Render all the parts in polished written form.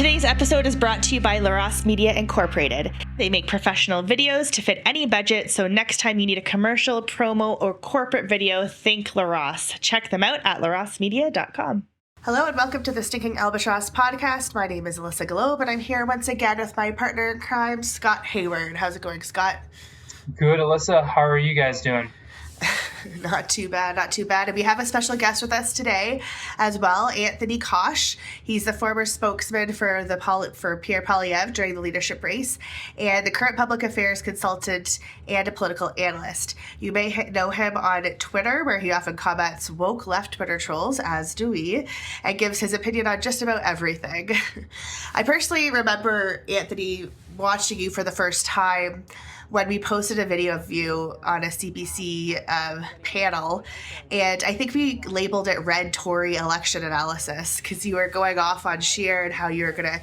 Today's episode is brought to you by Larosse Media Incorporated. They make professional videos to fit any budget, so next time you need a commercial, promo, or corporate video, think Larosse. Check them out at larossemedia.com. Hello and welcome to the Stinking Albatross Podcast. My name is Alissa Globe, and I'm here once again with my partner in crime, Scott Hayward. How's it going, Scott? Good, Alyssa. How are you guys doing? Not too bad, not too bad. And we have a special guest with us today as well, Anthony Koch. He's the former spokesman for Pierre Poilievre during the leadership race and the current public affairs consultant and a political analyst. You may know him on Twitter, where he often comments woke left Twitter trolls, as do we, and gives his opinion on just about everything. I personally remember, Anthony, watching you for the first time when we posted a video of you on a CBC panel, and I think we labeled it Red Tory Election Analysis, because you were going off on Scheer and how you were going to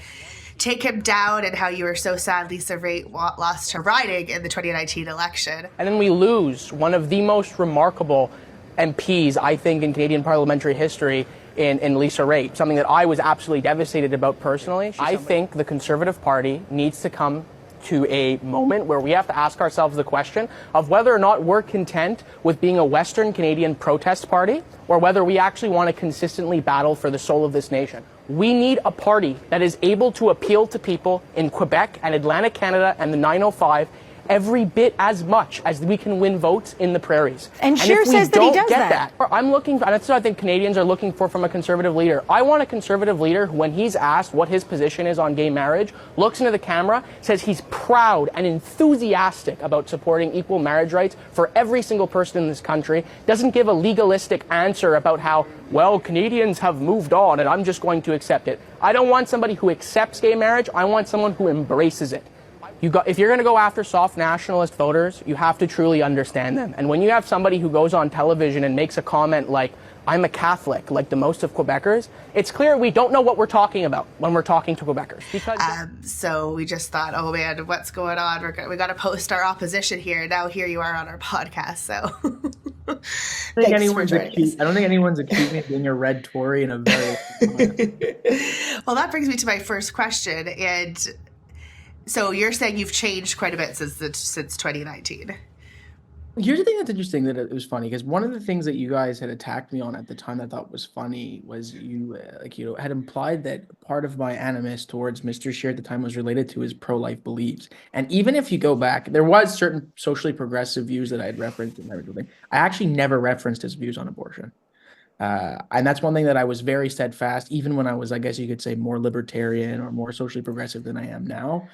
take him down and how you were so sad Lisa Raitt lost her riding in the 2019 election. And then we lose one of the most remarkable MPs, I think, in Canadian parliamentary history in Lisa Raitt, something that I was absolutely devastated about personally. I think the Conservative Party needs to come to a moment where we have to ask ourselves the question of whether or not we're content with being a Western Canadian protest party or whether we actually want to consistently battle for the soul of this nation. We need a party that is able to appeal to people in Quebec and Atlantic Canada and the 905 every bit as much as we can win votes in the prairies. And Scheer says that he does that. I'm looking, and that's what I think Canadians are looking for from a Conservative leader. I want a Conservative leader who, when he's asked what his position is on gay marriage, looks into the camera, says he's proud and enthusiastic about supporting equal marriage rights for every single person in this country, doesn't give a legalistic answer about how, well, Canadians have moved on and I'm just going to accept it. I don't want somebody who accepts gay marriage. I want someone who embraces it. If you're going to go after soft nationalist voters, you have to truly understand them. And when you have somebody who goes on television and makes a comment like, I'm a Catholic, like the most of Quebecers, it's clear we don't know what we're talking about when we're talking to Quebecers. Because so we just thought, oh man, what's going on? We got to post our opposition here. Now here you are on our podcast. So I don't think anyone's accused me of being a red Tory in a very Well, that brings me to my first question. And so you're saying you've changed quite a bit since 2019. Here's the thing that's interesting, that it was funny, because one of the things that you guys had attacked me on at the time that I thought was funny was you had implied that part of my animus towards Mr. Scheer at the time was related to his pro-life beliefs. And even if you go back, there was certain socially progressive views that I had referenced in everything. I actually never referenced his views on abortion. And that's one thing that I was very steadfast, even when I was, I guess you could say, more libertarian or more socially progressive than I am now.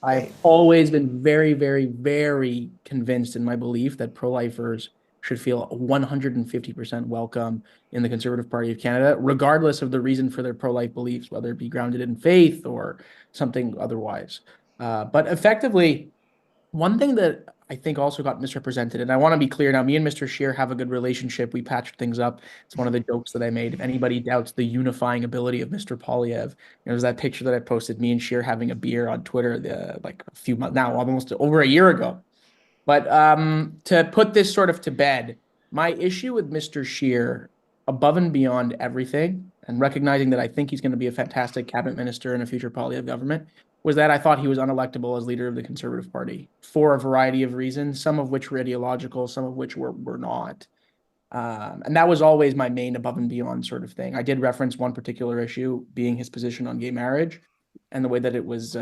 I've always been very, very, very convinced in my belief that pro-lifers should feel 150% welcome in the Conservative Party of Canada, regardless of the reason for their pro-life beliefs, whether it be grounded in faith or something otherwise. But effectively, one thing that I think also got misrepresented, and I want to be clear now, me and Mr. Scheer have a good relationship. We patched things up. It's one of the jokes that I made. If anybody doubts the unifying ability of Mr. Poilievre, there's that picture that I posted, me and Scheer having a beer on Twitter like a few months now, almost over a year ago. But to put this sort of to bed, my issue with Mr. Scheer, above and beyond everything, and recognizing that I think he's going to be a fantastic cabinet minister in a future Poilievre government, was that I thought he was unelectable as leader of the Conservative Party for a variety of reasons, some of which were ideological, some of which were not. And that was always my main above and beyond sort of thing. I did reference one particular issue being his position on gay marriage and the way that it was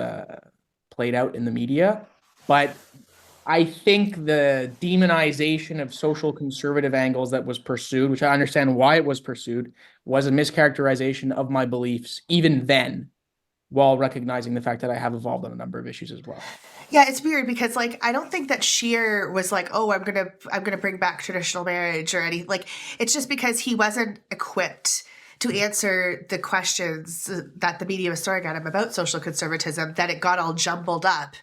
played out in the media. But I think the demonization of social conservative angles that was pursued, which I understand why it was pursued, was a mischaracterization of my beliefs even then, while recognizing the fact that I have evolved on a number of issues as well. Yeah, it's weird because I don't think that Scheer was like, oh, I'm gonna bring back traditional marriage or any, it's just because he wasn't equipped to answer the questions that the media was throwing at him about social conservatism, that it got all jumbled up.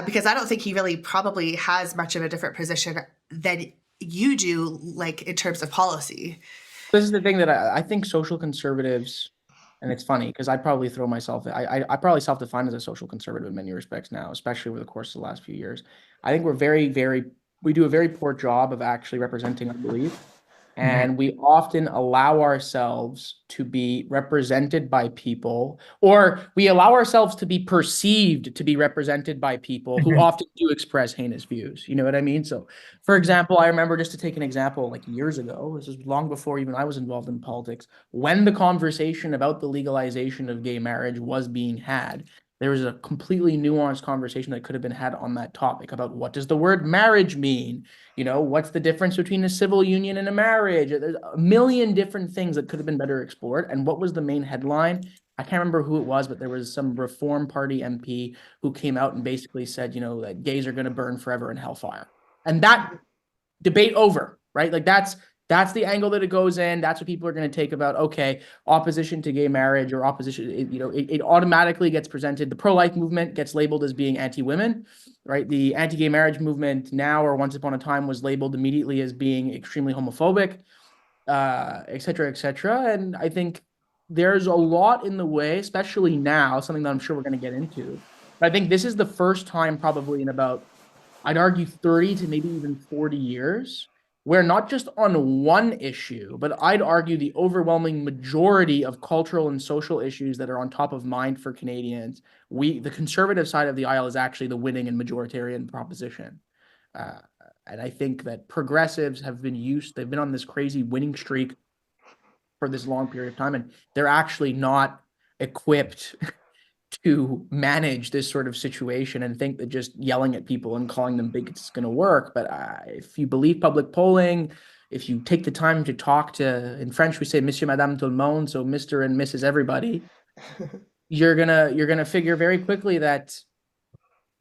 Because I don't think he really probably has much of a different position than you do, in terms of policy. This is the thing that I think social conservatives, and it's funny because I probably I probably self-define as a social conservative in many respects now, especially over the course of the last few years. I think we're we do a very poor job of actually representing our belief. And we often allow ourselves to be represented by people, or we allow ourselves to be perceived to be represented by people who often do express heinous views. You know what I mean? So, for example, I remember, just to take an example, like years ago, this was long before even I was involved in politics, when the conversation about the legalization of gay marriage was being had, there was a completely nuanced conversation that could have been had on that topic about what does the word marriage mean? You know, what's the difference between a civil union and a marriage? There's a million different things that could have been better explored. And what was the main headline? I can't remember who it was, but there was some Reform Party MP who came out and basically said, you know, that gays are going to burn forever in hellfire. And that debate over, right? Like that's the angle that it goes in. That's what people are going to take about, okay, opposition to gay marriage or opposition, it automatically gets presented. The pro-life movement gets labeled as being anti-women, right? The anti-gay marriage movement now, or once upon a time, was labeled immediately as being extremely homophobic, et cetera, et cetera. And I think there's a lot in the way, especially now, something that I'm sure we're going to get into. But I think this is the first time probably in about, I'd argue 30 to maybe even 40 years, where not just on one issue, but I'd argue the overwhelming majority of cultural and social issues that are on top of mind for Canadians, the conservative side of the aisle is actually the winning and majoritarian proposition. And I think that progressives have been they've been on this crazy winning streak for this long period of time, and they're actually not equipped to manage this sort of situation and think that just yelling at people and calling them bigots is going to work. But if you believe public polling, if you take the time to talk to, in French we say Monsieur, Madame, tout le monde, so Mr. and Mrs. everybody, you're gonna figure very quickly that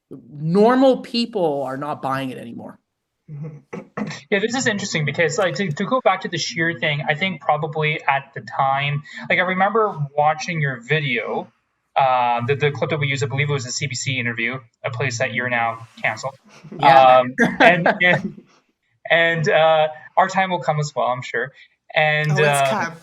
normal people are not buying it anymore. Yeah, this is interesting because, like, to go back to the sheer thing, I think probably at the time, like, I remember watching your video. The clip that we used, I believe it was a CBC interview, a place that you're now canceled. Yeah. And our time will come as well, I'm sure. And it's come.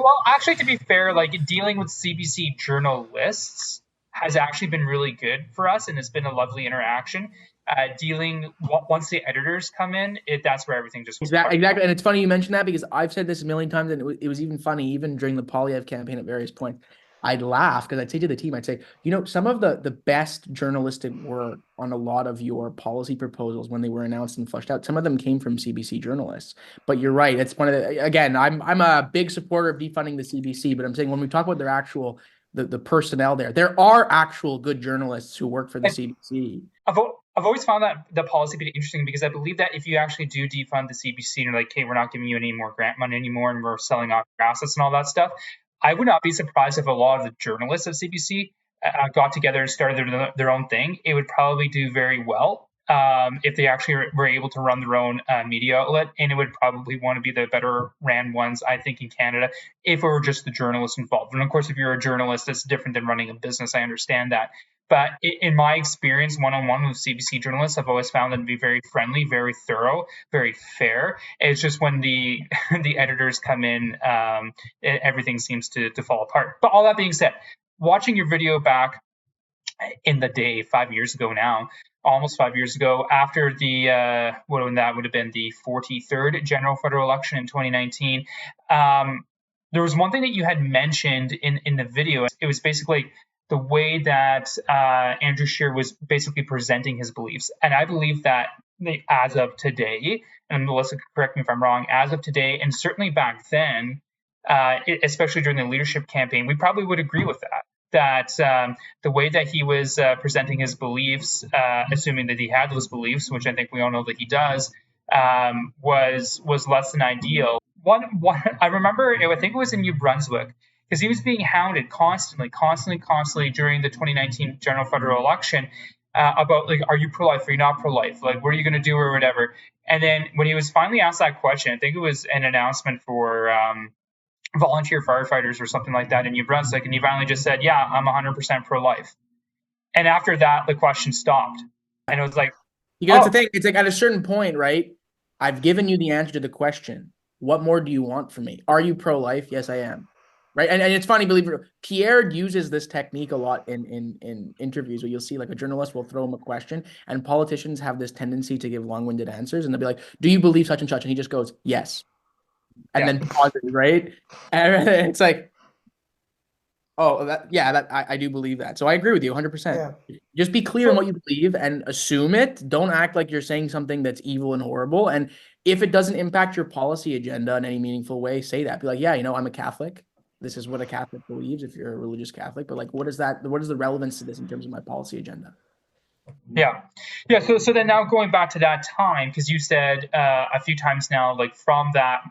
well, actually, to be fair, like, dealing with CBC journalists has actually been really good for us, and it's been a lovely interaction. Once the editors come in, that's where everything just exactly. And it's funny you mentioned that, because I've said this a million times, and it was even funny even during the Poilievre campaign at various points. I'd laugh because I'd say to the team, I'd say, you know, some of the best journalistic work on a lot of your policy proposals when they were announced and flushed out, some of them came from CBC journalists. But you're right. It's one of the, again, I'm a big supporter of defunding the CBC, but I'm saying when we talk about their actual, the personnel there are actual good journalists who work for the CBC. I've always found that the policy pretty interesting, because I believe that if you actually do defund the CBC and you're like, hey, we're not giving you any more grant money anymore and we're selling off your assets and all that stuff, I would not be surprised if a lot of the journalists of CBC got together and started their own thing. It would probably do very well if they actually were able to run their own media outlet, and it would probably want to be the better ran ones, I think, in Canada, if it were just the journalists involved. And of course, if you're a journalist, it's different than running a business. I understand that. But in my experience, one-on-one with CBC journalists, I've always found them to be very friendly, very thorough, very fair. It's just when the editors come in, everything seems to fall apart. But all that being said, watching your video back in the day, 5 years ago now, almost 5 years ago, after the that would have been the 43rd general federal election in 2019, there was one thing that you had mentioned in the video. It was basically the way that Andrew Scheer was basically presenting his beliefs. And I believe that as of today, and Melissa, correct me if I'm wrong, as of today, and certainly back then, especially during the leadership campaign, we probably would agree with that the way that he was presenting his beliefs, assuming that he had those beliefs, which I think we all know that he does, was less than ideal. One, I remember, I think it was in New Brunswick, because he was being hounded constantly during the 2019 general federal election about, like, are you pro-life, are you not pro-life? Like, what are you going to do or whatever? And then when he was finally asked that question, I think it was an announcement for volunteer firefighters or something like that in New Brunswick, and he finally just said, yeah, I'm 100% pro-life. And after that, the question stopped. And it was like, that's the thing. It's like at a certain point, right? I've given you the answer to the question. What more do you want from me? Are you pro-life? Yes, I am. Right. And it's funny, believe it, Pierre uses this technique a lot in interviews where you'll see, like, a journalist will throw him a question, and politicians have this tendency to give long-winded answers, and they'll be like, do you believe such and such? And he just goes, yes. and then pauses, right? And it's like, oh, I do believe that. So I agree with you 100%. Just be clear on what you believe and assume it. Don't act like you're saying something that's evil and horrible. And if it doesn't impact your policy agenda in any meaningful way, say that. Be like, yeah, I'm a Catholic. This is what a Catholic believes if you're a religious Catholic. But like, what is the relevance to this in terms of my policy agenda? Yeah. So then now going back to that time, because you said a few times now, like from that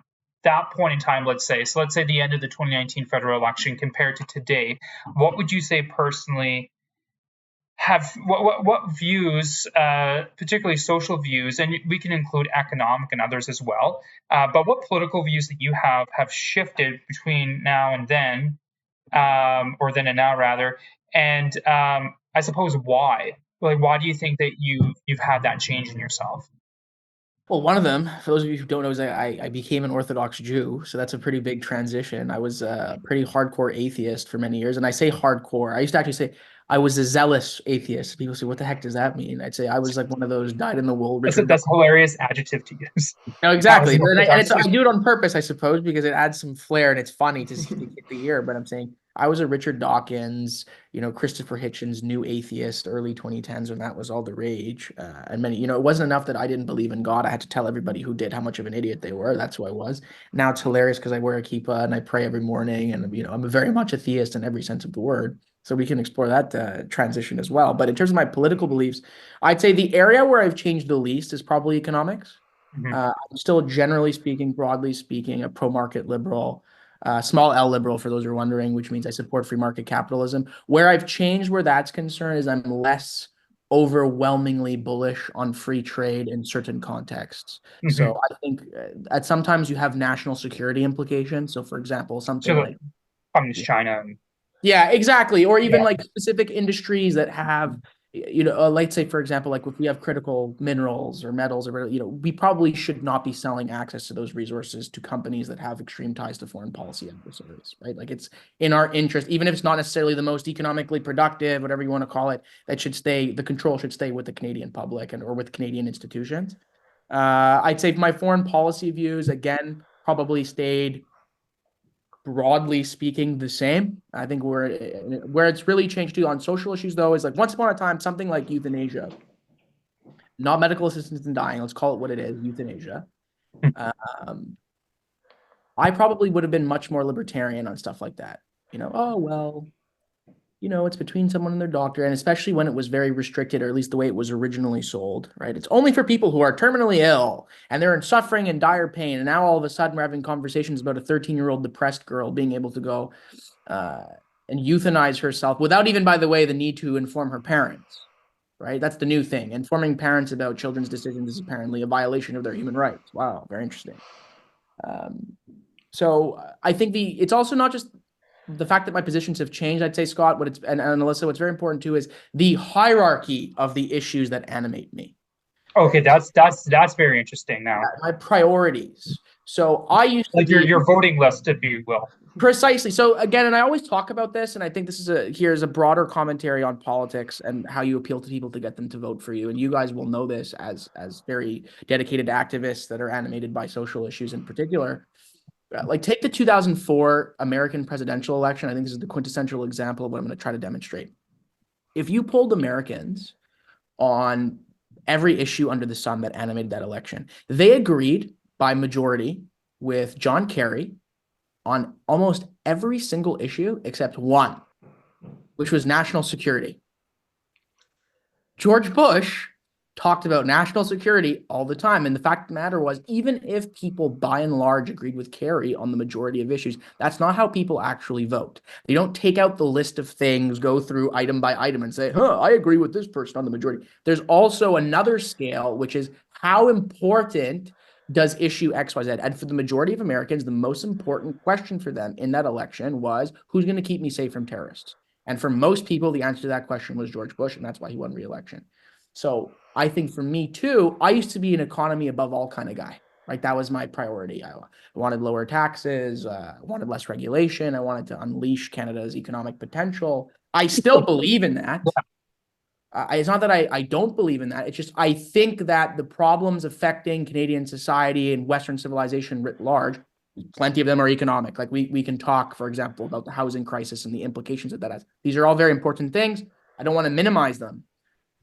point in time, let's say the end of the 2019 federal election compared to today, what would you say personally have what views, particularly social views, and we can include economic and others as well, but what political views that you have shifted between now and then, or then and now rather, and I suppose why? Like, why do you think that you've had that change in yourself? Well, one of them, for those of you who don't know, is I became an Orthodox Jew. So that's a pretty big transition. I was a pretty hardcore atheist for many years. And I say hardcore. I used to actually say I was a zealous atheist. People say, what the heck does that mean? I'd say I was like one of those dyed-in-the-wool Richard. That's a hilarious adjuective to use. No, exactly. I do it on purpose, I suppose, because it adds some flair and it's funny to hit the ear. But I'm saying I was a Richard Dawkins, Christopher Hitchens, new atheist, early 2010s when that was all the rage. And many, it wasn't enough that I didn't believe in God. I had to tell everybody who did how much of an idiot they were. That's who I was. Now it's hilarious because I wear a kippah and I pray every morning. And, I'm very much a theist in every sense of the word. So we can explore that transition as well. But in terms of my political beliefs, I'd say the area where I've changed the least is probably economics. Mm-hmm. I'm still, generally speaking, broadly speaking, a pro-market liberal, small L liberal, for those who are wondering, which means I support free market capitalism. Where I've changed where that's concerned is I'm less overwhelmingly bullish on free trade in certain contexts. Mm-hmm. So I think at sometimes you have national security implications. So for example, something like communist China. Yeah, exactly. Or even like specific industries that have, let's say, for example, like if we have critical minerals or metals or, we probably should not be selling access to those resources to companies that have extreme ties to foreign policy adversaries, right? Like it's in our interest, even if it's not necessarily the most economically productive, whatever you want to call it, the control should stay with the Canadian public or with Canadian institutions. I'd say my foreign policy views, again, probably stayed broadly speaking the same. I think where it's really changed too on social issues though is like once upon a time something like euthanasia, not medical assistance in dying, let's call it what it is, euthanasia. I probably would have been much more libertarian on stuff like that. It's between someone and their doctor, and especially when it was very restricted, or at least the way it was originally sold, right? It's only for people who are terminally ill and they're in suffering and dire pain. And now all of a sudden we're having conversations about a 13-year-old depressed girl being able to go and euthanize herself without even, by the way, the need to inform her parents, right? That's the new thing. Informing parents about children's decisions is apparently a violation of their human rights. Wow, very interesting. So I think it's also not just the fact that my positions have changed. I'd say, Scott, and Alissa, what's very important too is the hierarchy of the issues that animate me. Okay, that's very interesting. Now, my priorities. So I used to your voting list, if you will. Precisely. So again, and I always talk about this, and I think this is here's a broader commentary on politics and how you appeal to people to get them to vote for you. And you guys will know this as very dedicated activists that are animated by social issues in particular. Like take the 2004 American presidential election. I think this is the quintessential example of what I'm going to try to demonstrate. If you polled Americans on every issue under the sun that animated that election, they agreed by majority with John Kerry on almost every single issue except one, which was national security. George Bush talked about national security all the time. And the fact of the matter was, even if people by and large agreed with Kerry on the majority of issues, that's not how people actually vote. They don't take out the list of things, go through item by item and say, I agree with this person on the majority. There's also another scale, which is how important does issue X, Y, Z? And for the majority of Americans, the most important question for them in that election was, who's going to keep me safe from terrorists? And for most people, the answer to that question was George Bush, and that's why he won re-election. So I think for me too, I used to be an economy above all kind of guy, right? That was my priority. I wanted lower taxes, I wanted less regulation. I wanted to unleash Canada's economic potential. I still believe in that. It's not that I don't believe in that. It's just I think that the problems affecting Canadian society and Western civilization writ large Plenty of them are economic. Like we can talk, for example, about the housing crisis and the implications that has. These are all very important things. I don't want to minimize them,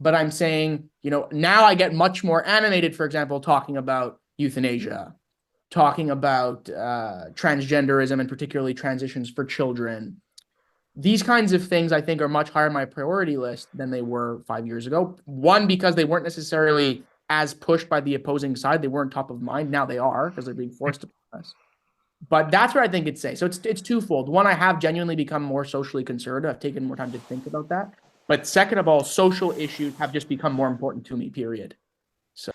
but I'm saying, now I get much more animated, for example, talking about euthanasia, talking about transgenderism and particularly transitions for children. These kinds of things I think are much higher on my priority list than they were 5 years ago. One, because they weren't necessarily as pushed by the opposing side. They weren't top of mind. Now they are because they're being forced to press. But that's where I think it's safe. So it's twofold. One, I have genuinely become more socially conservative. I've taken more time to think about that. But second of all, social issues have just become more important to me, period. So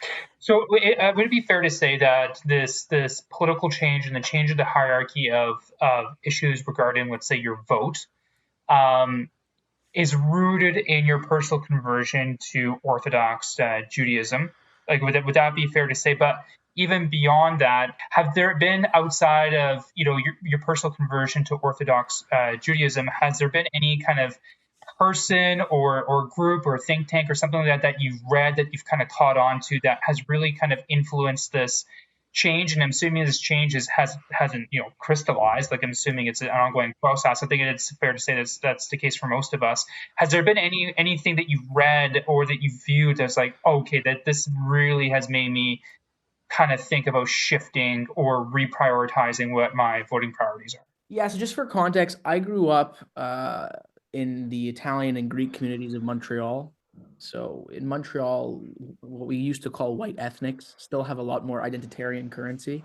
would it be fair to say that this political change and the change of the hierarchy of issues regarding, let's say, your vote, is rooted in your personal conversion to Orthodox Judaism? Like, would that be fair to say? But even beyond that, have there been, outside of your personal conversion to Orthodox Judaism, has there been any kind of person or group or think tank or something like that you've read, that you've kind of caught on to, that has really kind of influenced this change? And I'm assuming this change hasn't crystallized. Like, I'm assuming it's an ongoing process. I think it's fair to say that's the case for most of us. Has there been anything that you've read or that you've viewed as like, okay, that this really has made me kind of think about shifting or reprioritizing what my voting priorities are? Yeah, so just for context, I grew up in the Italian and Greek communities of Montreal. So in Montreal, what we used to call white ethnics still have a lot more identitarian currency.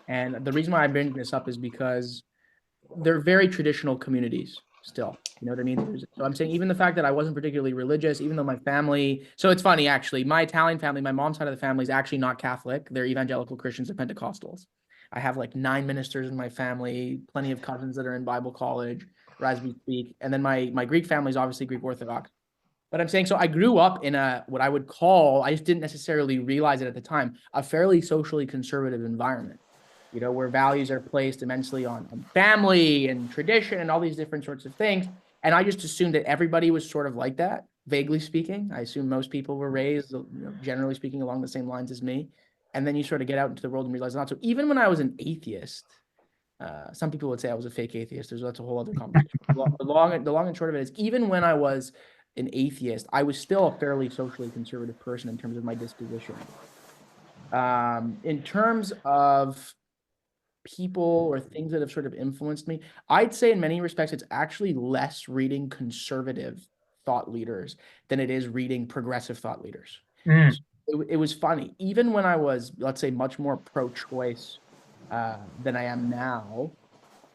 And the reason why I bring this up is because they're very traditional communities still. You know what I mean? So I'm saying even the fact that I wasn't particularly religious, even though my family, so it's funny actually, my Italian family, my mom's side of the family is actually not Catholic. They're evangelical Christians, they're Pentecostals. I have like 9 ministers in my family, plenty of cousins that are in Bible college, or as we speak. And then my Greek family is obviously Greek Orthodox. But I'm saying, so I grew up in what I would call, I just didn't necessarily realize it at the time, a fairly socially conservative environment, where values are placed immensely on family and tradition and all these different sorts of things. And I just assumed that everybody was sort of like that, vaguely speaking. I assume most people were raised, generally speaking, along the same lines as me. And then you sort of get out into the world and realize not. So even when I was an atheist, some people would say I was a fake atheist. That's a whole other conversation. The long and short of it is, even when I was an atheist, I was still a fairly socially conservative person in terms of my disposition. In terms of people or things that have sort of influenced me, I'd say in many respects, it's actually less reading conservative thought leaders than it is reading progressive thought leaders. Mm. It was funny. Even when I was, let's say, much more pro-choice than I am now,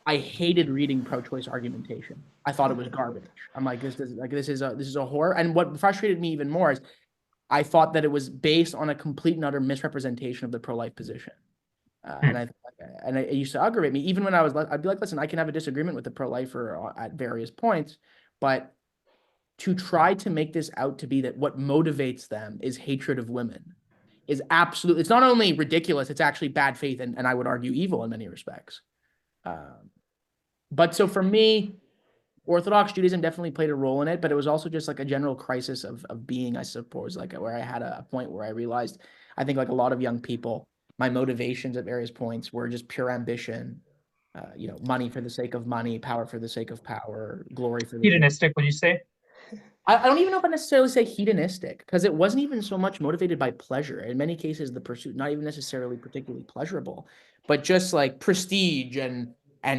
I hated reading pro-choice argumentation. I thought it was garbage. I'm like, this is a horror. And what frustrated me even more is I thought that it was based on a complete and utter misrepresentation of the pro-life position. And it used to aggravate me. Even when I'd be like, listen, I can have a disagreement with the pro-lifer at various points, but to try to make this out to be that what motivates them is hatred of women is absolutely, it's not only ridiculous, it's actually bad faith and I would argue evil in many respects. But so for me, Orthodox Judaism definitely played a role in it, but it was also just like a general crisis of being, I suppose, like where I had a point where I realized, I think like a lot of young people, my motivations at various points were just pure ambition, money for the sake of money, power for the sake of power, glory for the Hedonistic, would you say? I don't even know if I necessarily say hedonistic, because it wasn't even so much motivated by pleasure. In many cases, the pursuit, not even necessarily particularly pleasurable, but just like prestige and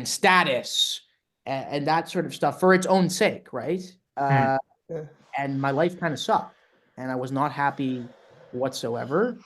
status and that sort of stuff for its own sake, right? And my life kind of sucked, and I was not happy whatsoever.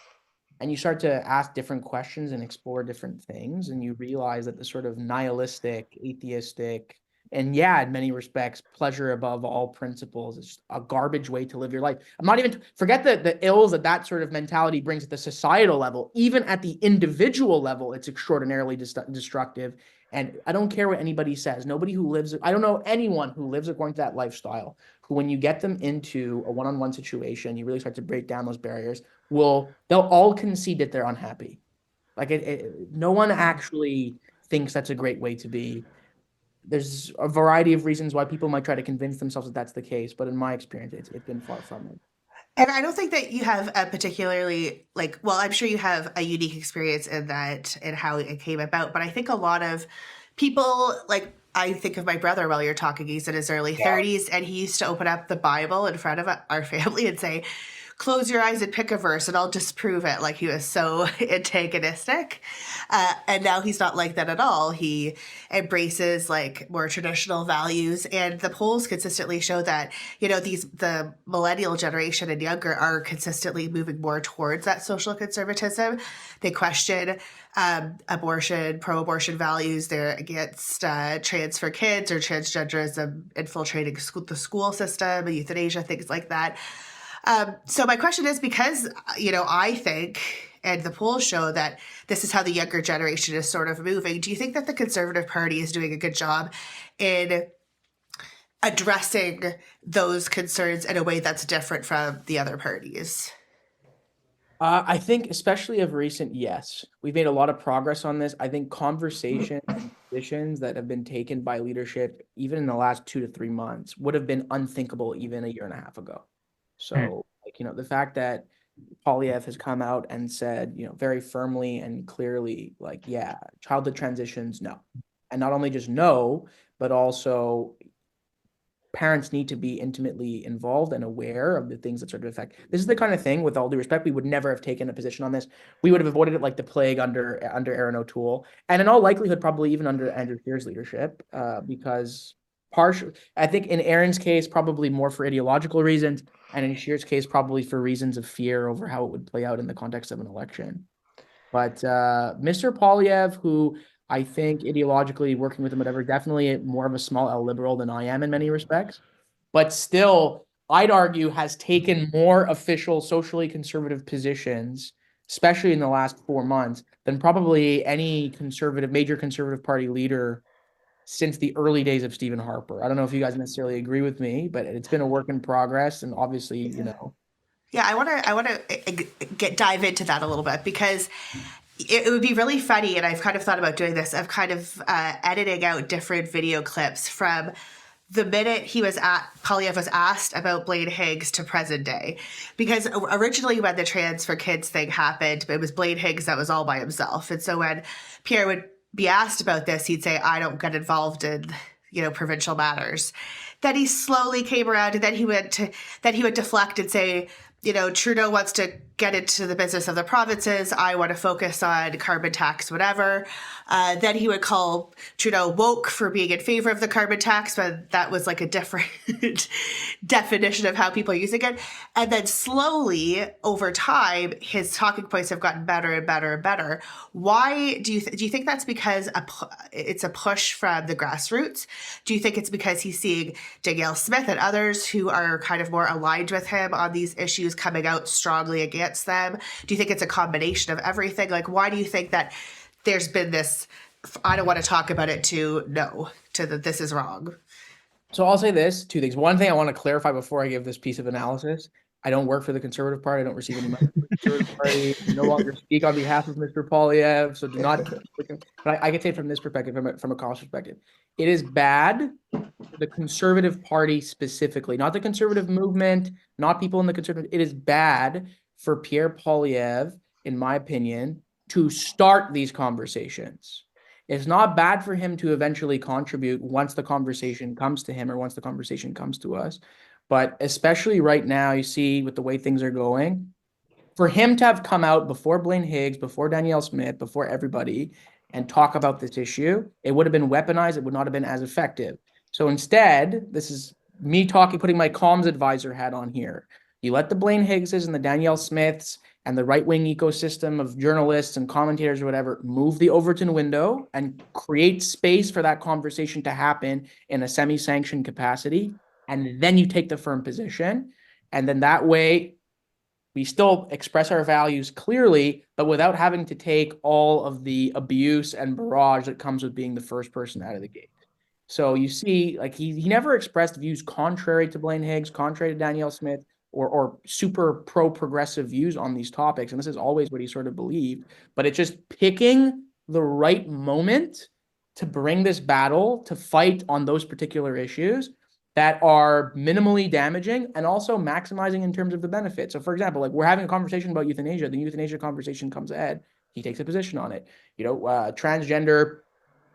And you start to ask different questions and explore different things, and you realize that the sort of nihilistic, atheistic, and in many respects, pleasure above all principles is just a garbage way to live your life. I'm not even, forget the ills that sort of mentality brings at the societal level. Even at the individual level, it's extraordinarily destructive. And I don't care what anybody says. I don't know anyone who lives according to that lifestyle, who when you get them into a one-on-one situation, you really start to break down those barriers, they'll all concede that they're unhappy. Like no one actually thinks that's a great way to be. There's a variety of reasons why people might try to convince themselves that that's the case, but in my experience, it's been far from it. And I don't think that you have a particularly well, I'm sure you have a unique experience in that and how it came about. But I think a lot of people, I think of my brother while you're talking, he's in his early 30s, and he used to open up the Bible in front of our family and say, close your eyes and pick a verse and I'll disprove it. Like, he was so antagonistic. And now he's not like that at all. He embraces more traditional values. And the polls consistently show that, the millennial generation and younger are consistently moving more towards that social conservatism. They question abortion, pro-abortion values. They're against trans for kids or transgenderism infiltrating the school system, euthanasia, things like that. So my question is, because, I think, and the polls show that this is how the younger generation is sort of moving, do you think that the Conservative Party is doing a good job in addressing those concerns in a way that's different from the other parties? I think, especially of recent, yes. We've made a lot of progress on this. I think conversations and positions that have been taken by leadership, even in the last 2 to 3 months, would have been unthinkable even a year and a half ago. So, the fact that Poilievre has come out and said, very firmly and clearly, yeah, childhood transitions, no. And not only just no, but also parents need to be intimately involved and aware of the things that sort of affect. This is the kind of thing, with all due respect, we would never have taken a position on this. We would have avoided it like the plague under Aaron O'Toole, and in all likelihood, probably even under Andrew Scheer's leadership, because I think in Aaron's case, probably more for ideological reasons, and in Scheer's case, probably for reasons of fear over how it would play out in the context of an election. But Mr. Poilievre, who I think ideologically working with him, whatever, definitely more of a small L liberal than I am in many respects, but still, I'd argue, has taken more official socially conservative positions, especially in the last 4 months, than probably any major conservative party leader since the early days of Stephen Harper. I don't know if you guys necessarily agree with me, but it's been a work in progress, and obviously, Yeah, I want to dive into that a little bit, because it would be really funny, and I've kind of thought about doing this, of kind of editing out different video clips from the minute Poilievre was asked about Blaine Higgs to present day. Because originally when the Trans for Kids thing happened, it was Blaine Higgs that was all by himself. And so when Pierre would be asked about this, he'd say, I don't get involved in, provincial matters. Then he slowly came around, and then he would deflect and say, Trudeau wants to get into the business of the provinces. I want to focus on carbon tax, whatever. Then he would call Trudeau woke for being in favor of the carbon tax, but that was a different definition of how people are using it. And then slowly, over time, his talking points have gotten better and better and better. Why do you think that's because it's a push from the grassroots? Do you think it's because he's seeing Danielle Smith and others who are kind of more aligned with him on these issues coming out strongly against them? Do you think it's a combination of everything? Why do you think that there's been this, I don't want to talk about it, to no, to that this is wrong? So I'll say this, 2 things. One thing I want to clarify before I give this piece of analysis: I don't work for the Conservative Party. I don't receive any money from the Conservative Party. I no longer speak on behalf of Mr. Poilievre, so do not. But I can say from this perspective, from a cost perspective, it is bad for the Conservative Party specifically, not the Conservative movement, not people in the Conservative. It is bad for Pierre Poilievre, in my opinion, to start these conversations. It's not bad for him to eventually contribute once the conversation comes to him or once the conversation comes to us. But especially right now, you see with the way things are going, for him to have come out before Blaine Higgs, before Danielle Smith, before everybody, and talk about this issue, it would have been weaponized. It would not have been as effective. So instead, this is me putting my comms advisor hat on here. You let the Blaine Higgses and the Danielle Smiths and the right-wing ecosystem of journalists and commentators or whatever move the Overton window and create space for that conversation to happen in a semi-sanctioned capacity. And then you take the firm position. And then that way we still express our values clearly, but without having to take all of the abuse and barrage that comes with being the first person out of the gate. So you see, he never expressed views contrary to Blaine Higgs, contrary to Danielle Smith, or super pro-progressive views on these topics. And this is always what he sort of believed. But it's just picking the right moment to bring this battle, to fight on those particular issues. that are minimally damaging and also maximizing in terms of the benefit. So for example, like we're having a conversation about euthanasia, the euthanasia conversation comes ahead, he takes a position on it. Transgender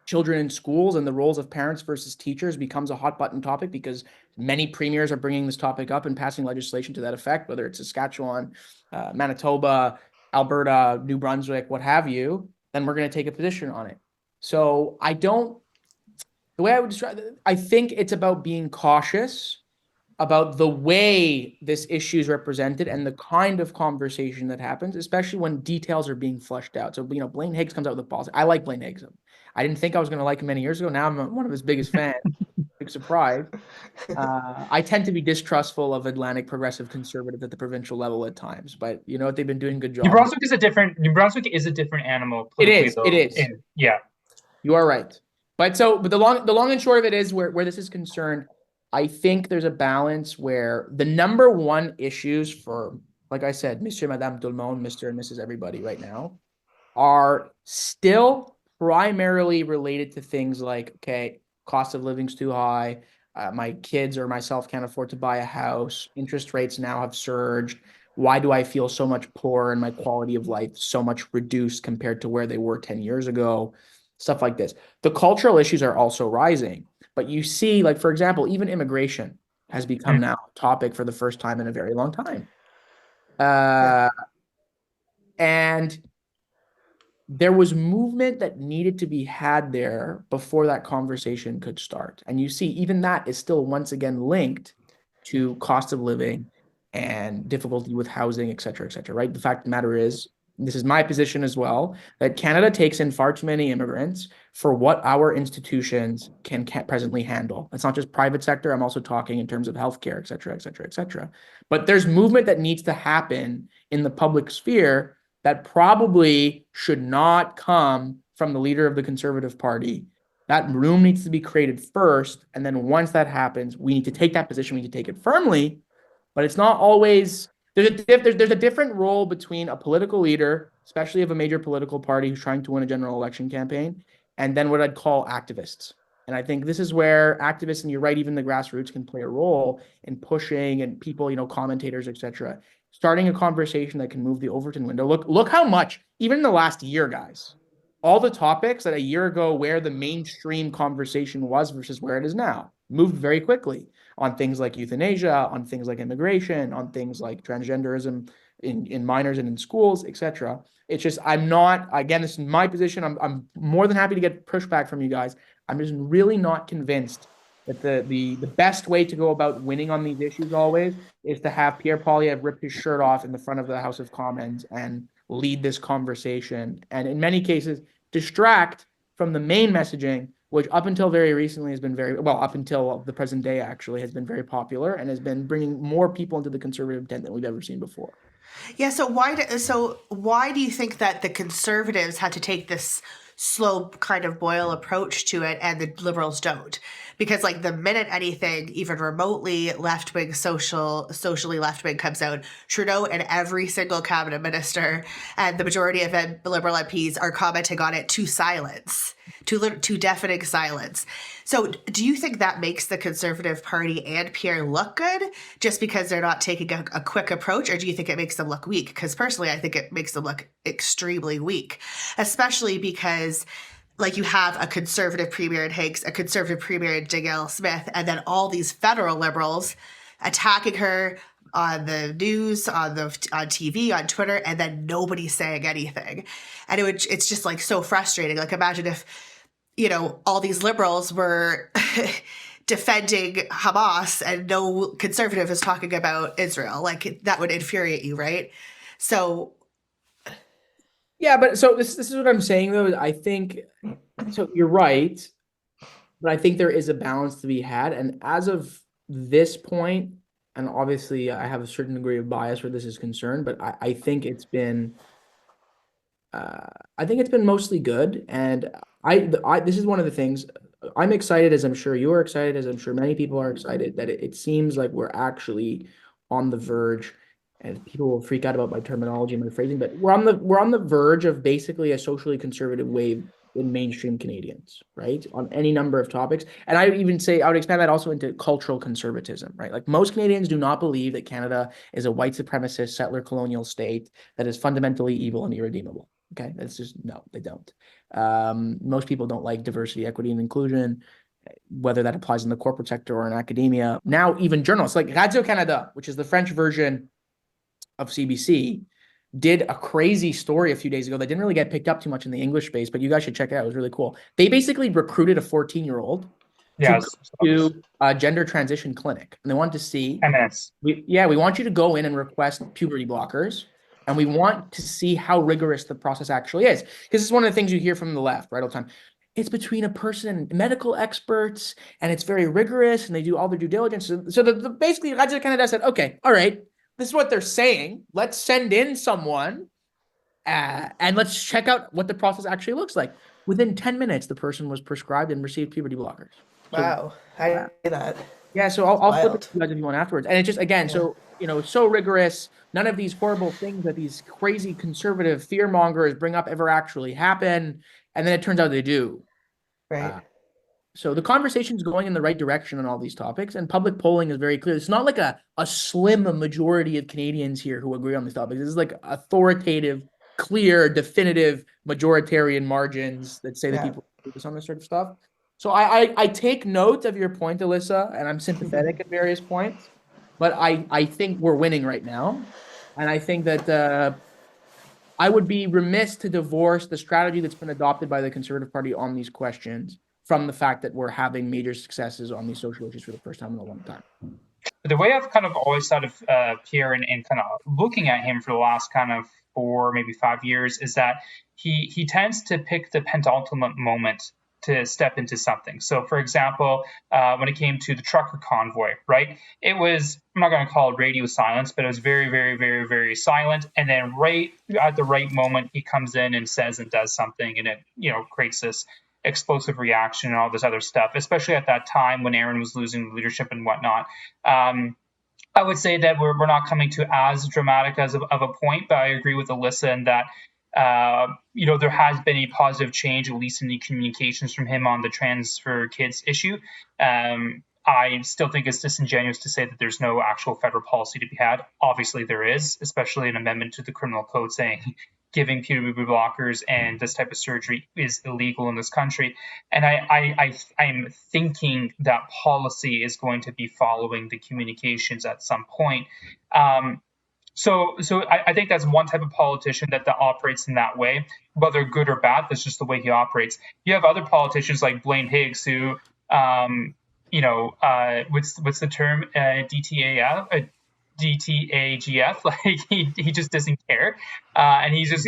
children in schools and the roles of parents versus teachers becomes a hot button topic because many premiers are bringing this topic up and passing legislation to that effect, whether it's Saskatchewan, Manitoba, Alberta, New Brunswick, what have you, then we're going to take a position on it. So the way I would describe it, I think it's about being cautious about the way this issue is represented and the kind of conversation that happens, especially when details are being fleshed out. So, Blaine Higgs comes out with a policy. I like Blaine Higgs. I didn't think I was going to like him many years ago. Now I'm one of his biggest fans. Big surprise. I tend to be distrustful of Atlantic progressive conservatives at the provincial level at times, but you know what? They've been doing a good job. New Brunswick is a different animal. It is. Yeah. You are right. But the long and short of it is where this is concerned, I think there's a balance where the number one issues for, like I said, Monsieur, Madame, tout le monde, Mr. and Mrs. everybody right now are still primarily related to things like, okay, cost of living's too high. My kids or myself can't afford to buy a house. Interest rates now have surged. Why do I feel so much poorer and my quality of life so much reduced compared to where they were 10 years ago? Stuff like this. The cultural issues are also rising, but you see, like, for example, even immigration has become now a topic for the first time in a very long time. And there was movement that needed to be had there before that conversation could start. And you see, even that is still once again linked to cost of living and difficulty with housing, et cetera, right? The fact of the matter is, this is my position as well, that Canada takes in far too many immigrants for what our institutions can presently handle. It's not just private sector. I'm also talking in terms of healthcare, et cetera. But there's movement that needs to happen in the public sphere that probably should not come from the leader of the Conservative Party. That room needs to be created first. And then once that happens, we need to take that position. We need to take it firmly, but it's not always... There's a different role between a political leader, especially of a major political party who's trying to win a general election campaign, and then what I'd call activists. And I think this is where activists, and you're right, even the grassroots can play a role in pushing, and people, commentators, etc., starting a conversation that can move the Overton window. Look how much, even in the last year, guys, all the topics that a year ago where the mainstream conversation was versus where it is now moved very quickly on things like euthanasia, on things like immigration, on things like transgenderism in minors and in schools, etc. It's just, I'm not, again, this is my position. I'm more than happy to get pushback from you guys. I'm just really not convinced that the best way to go about winning on these issues always is to have Pierre Poilievre rip his shirt off in the front of the House of Commons and lead this conversation. And in many cases, distract from the main messaging, which up until very recently has been up until the present day actually has been very popular and has been bringing more people into the conservative tent than we've ever seen before. Yeah, so why do you think that the Conservatives had to take this slow kind of boil approach to it and the Liberals don't? Because like the minute anything even remotely left-wing, socially left-wing comes out, Trudeau and every single cabinet minister and the majority of Liberal MPs are commenting on it to silence, to deafening silence. So do you think that makes the Conservative Party and Pierre look good just because they're not taking a quick approach, or do you think it makes them look weak? Because personally, I think it makes them look extremely weak, especially because like you have a Conservative Premier in Higgs, a Conservative Premier in Danielle Smith, and then all these federal Liberals attacking her on the news, on TV, on Twitter, and then nobody's saying anything. And it's just like so frustrating. Like imagine if, all these Liberals were defending Hamas and no Conservative is talking about Israel. Like that would infuriate you, right? So yeah, but so this is what I'm saying though. I think so. You're right, but I think there is a balance to be had. And as of this point, and obviously I have a certain degree of bias where this is concerned, but I think it's been, mostly good. And this is one of the things I'm excited, as I'm sure you are excited, as I'm sure many people are excited, that it seems like we're actually on the verge. And people will freak out about my terminology and my phrasing, but we're on the verge of basically a socially conservative wave in mainstream Canadians, right? On any number of topics. And I would even say, I would expand that also into cultural conservatism, right? Like most Canadians do not believe that Canada is a white supremacist settler colonial state that is fundamentally evil and irredeemable. Okay, that's just, no, they don't. Most people don't like diversity, equity, and inclusion, whether that applies in the corporate sector or in academia. Now, even journalists like Radio Canada, which is the French version of CBC, did a crazy story a few days ago that didn't really get picked up too much in the English space, but you guys should check it out. It was really cool. They basically recruited a 14-year-old to do a gender transition clinic, and they wanted to see. 10 minutes. We want you to go in and request puberty blockers, and we want to see how rigorous the process actually is. Because it's one of the things you hear from the left, right, all the time. It's between a person, medical experts, and it's very rigorous, and they do all their due diligence. So basically, Radio Canada said, okay, all right, this is what they're saying. Let's send in someone and let's check out what the process actually looks like. Within 10 minutes, the person was prescribed and received puberty blockers. Wow. I didn't see that. Yeah, so I'll flip it to you guys if you want afterwards. And it's just, again, so, it's so rigorous. None of these horrible things that these crazy conservative fear mongers bring up ever actually happen. And then it turns out they do. Right. So the conversation's going in the right direction on all these topics, and public polling is very clear. It's not like a slim majority of Canadians here who agree on these topics. This is like authoritative, clear, definitive, majoritarian margins that say that people focus on this sort of stuff. So I take note of your point, Alissa, and I'm sympathetic at various points, but I think we're winning right now. And I think that I would be remiss to divorce the strategy that's been adopted by the Conservative Party on these questions from the fact that we're having major successes on these social issues for the first time in a long time. The way I've kind of always thought of Pierre and kind of looking at him for the last kind of 4, maybe 5 years is that he tends to pick the penultimate moment to step into something. So, for example, when it came to the trucker convoy, right? It was, I'm not going to call it radio silence, but it was very, very, very, very silent. And then right at the right moment, he comes in and says and does something, and it, creates this explosive reaction and all this other stuff, especially at that time when Aaron was losing leadership and whatnot. I would say that we're not coming to as dramatic of a point, but I agree with Alissa in that, there has been a positive change, at least in the communications from him on the transfer kids issue. I still think it's disingenuous to say that there's no actual federal policy to be had. Obviously there is, especially an amendment to the criminal code saying giving puberty blockers and this type of surgery is illegal in this country. And I'm thinking that policy is going to be following the communications at some point. So I think that's one type of politician that operates in that way, whether good or bad. That's just the way he operates. You have other politicians like Blaine Higgs who, what's the term, DTAGF, like he just doesn't care, and he's just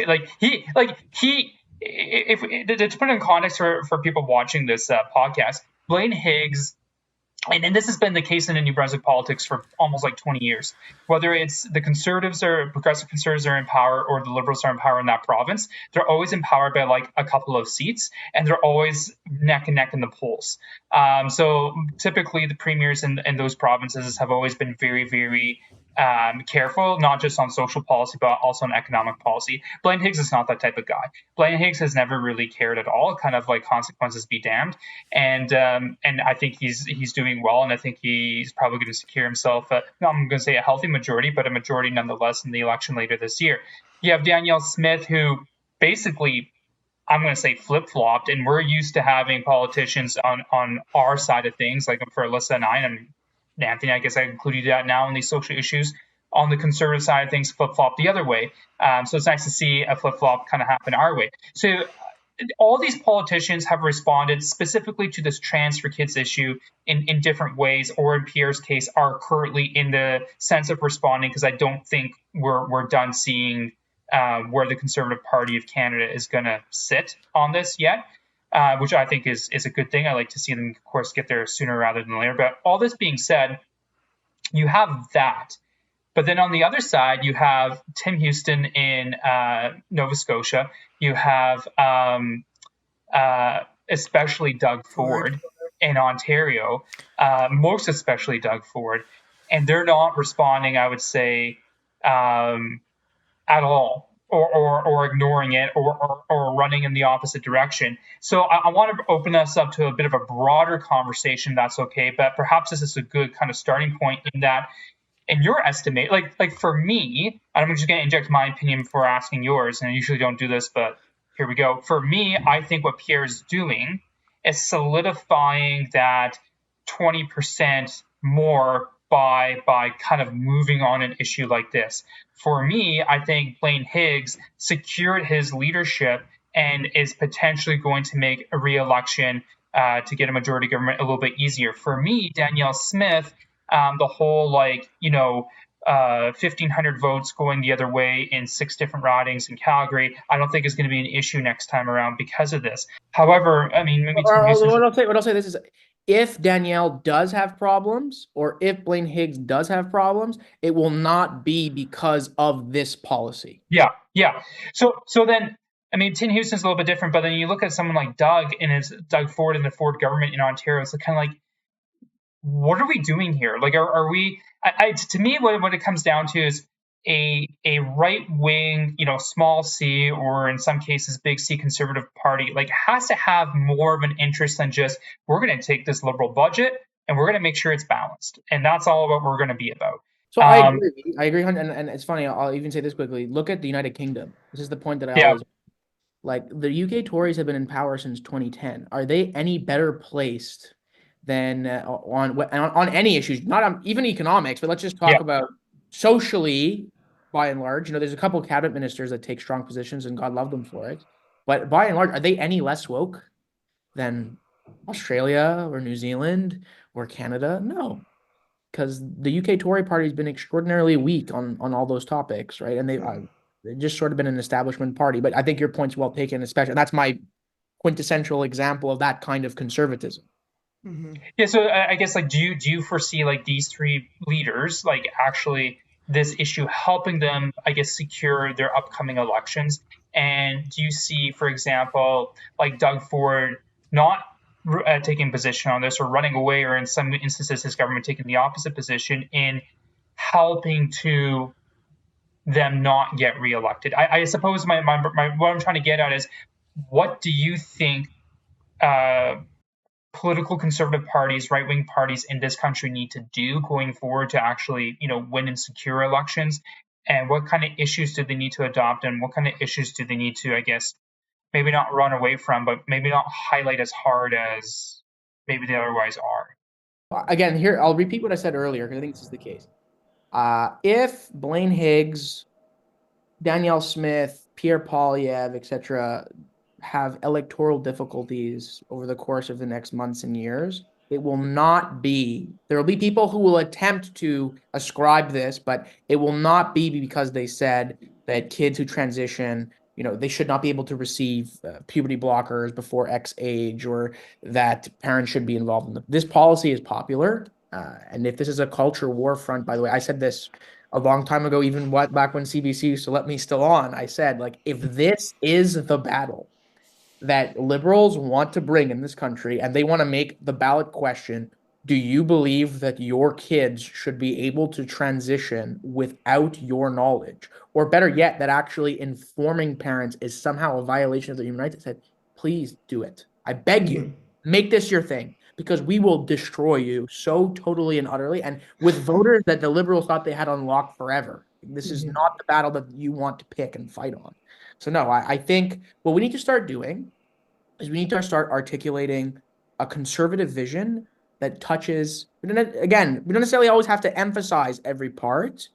if to put it in context for people watching this podcast, Blaine Higgs. And this has been the case in New Brunswick politics for almost like 20 years. Whether it's the progressive conservatives are in power or the liberals are in power in that province, they're always in power by like a couple of seats, and they're always neck and neck in the polls. So typically the premiers in those provinces have always been very, very careful, not just on social policy, but also on economic policy. Blaine Higgs is not that type of guy. Blaine Higgs has never really cared at all, kind of like consequences be damned. And I think he's doing well, and I think he's probably going to secure himself, I'm going to say a healthy majority, but a majority nonetheless in the election later this year. You have Danielle Smith, who basically, I'm going to say flip-flopped, and we're used to having politicians on our side of things, like for Alissa and I, and Anthony, I guess I included that now on these social issues. On the conservative side of things, flip-flop the other way. So it's nice to see a flip-flop kind of happen our way. So all these politicians have responded specifically to this transfer kids issue in different ways, or in Pierre's case, are currently in the sense of responding, because I don't think we're done seeing where the Conservative Party of Canada is going to sit on this yet. Which I think is a good thing. I like to see them, of course, get there sooner rather than later. But all this being said, you have that. But then on the other side, you have Tim Houston in Nova Scotia. You have especially Doug Ford in Ontario, most especially Doug Ford. And they're not responding, I would say, at all or ignoring it or running in the opposite direction. So I want to open us up to a bit of a broader conversation. That's okay, but perhaps this is a good kind of starting point in that. In your estimate, like for me, I'm just going to inject my opinion before asking yours, and I usually don't do this, but here we go. For me, I think what Pierre's doing is solidifying that 20% more by kind of moving on an issue like this. For me, I think Blaine Higgs secured his leadership and is potentially going to make a re-election to get a majority government a little bit easier. For me, Danielle Smith, the whole 1,500 votes going the other way in 6 different ridings in Calgary, I don't think is going to be an issue next time around because of this. However, I mean, maybe what I'll say this is, if Danielle does have problems, or if Blaine Higgs does have problems, it will not be because of this policy. Yeah. So then, I mean, Tim Houston's a little bit different, but then you look at someone like Doug Ford and the Ford government in Ontario. It's kind of like, what are we doing here? Like, are we? To me, what it comes down to is a right wing, small C, or in some cases big C conservative party, like, has to have more of an interest than just, we're going to take this liberal budget and we're going to make sure it's balanced, and that's all what we're going to be about. So I agree, and it's funny. I'll even say this quickly. Look at the United Kingdom. This is the point that I always like. The UK Tories have been in power since 2010. Are they any better placed than on any issues, not on even economics, but let's just talk about socially, by and large? There's a couple of cabinet ministers that take strong positions, and God love them for it. But by and large, are they any less woke than Australia or New Zealand or Canada? No, because the UK Tory party has been extraordinarily weak on all those topics, right? And they've just sort of been an establishment party. But I think your point's well taken, especially, and that's my quintessential example of that kind of conservatism. Mm-hmm. Yeah, so I guess, do you foresee these 3 leaders, actually this issue helping them, I guess, secure their upcoming elections? And do you see, for example, Doug Ford not taking position on this or running away, or in some instances his government taking the opposite position in helping to them not get reelected? I suppose my what I'm trying to get at is, what do you think political conservative parties, right-wing parties in this country need to do going forward to actually, win and secure elections? And what kind of issues do they need to adopt? And what kind of issues do they need to, I guess, maybe not run away from, but maybe not highlight as hard as maybe they otherwise are? Again, here, I'll repeat what I said earlier, because I think this is the case. If Blaine Higgs, Danielle Smith, Pierre Poilievre, etc., have electoral difficulties over the course of the next months and years, it will not be, there will be people who will attempt to ascribe this, but it will not be because they said that kids who transition, they should not be able to receive puberty blockers before X age, or that parents should be involved in them. This policy is popular. And if this is a culture war front, by the way, I said this a long time ago, even back when CBC used to let me still on, I said, if this is the battle that liberals want to bring in this country, and they want to make the ballot question, do you believe that your kids should be able to transition without your knowledge? Or better yet, that actually informing parents is somehow a violation of their human rights? I said, please do it. I beg you, make this your thing, because we will destroy you so totally and utterly. And with voters that the liberals thought they had unlocked forever. This is not the battle that you want to pick and fight on. So no, I think what we need to start doing is we need to start articulating a conservative vision that touches, again, we don't necessarily always have to emphasize every part,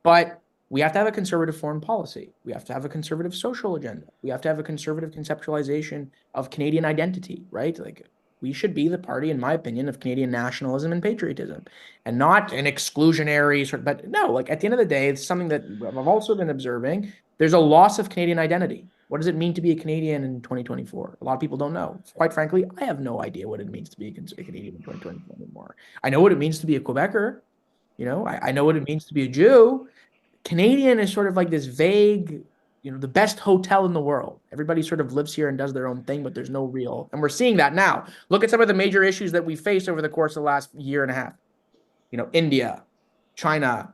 but we have to have a conservative foreign policy. We have to have a conservative social agenda. We have to have a conservative conceptualization of Canadian identity, right? We should be the party, in my opinion, of Canadian nationalism and patriotism, and not an exclusionary sort of, but no, at the end of the day, it's something that I've also been observing. There's a loss of Canadian identity. What does it mean to be a Canadian in 2024? A lot of people don't know. Quite frankly, I have no idea what it means to be a Canadian in 2024 anymore. I know what it means to be a Quebecer. I know what it means to be a Jew. Canadian is sort of like this vague, the best hotel in the world. Everybody sort of lives here and does their own thing, but there's no real, and we're seeing that now. Look at some of the major issues that we faced over the course of the last year and a half. India, China,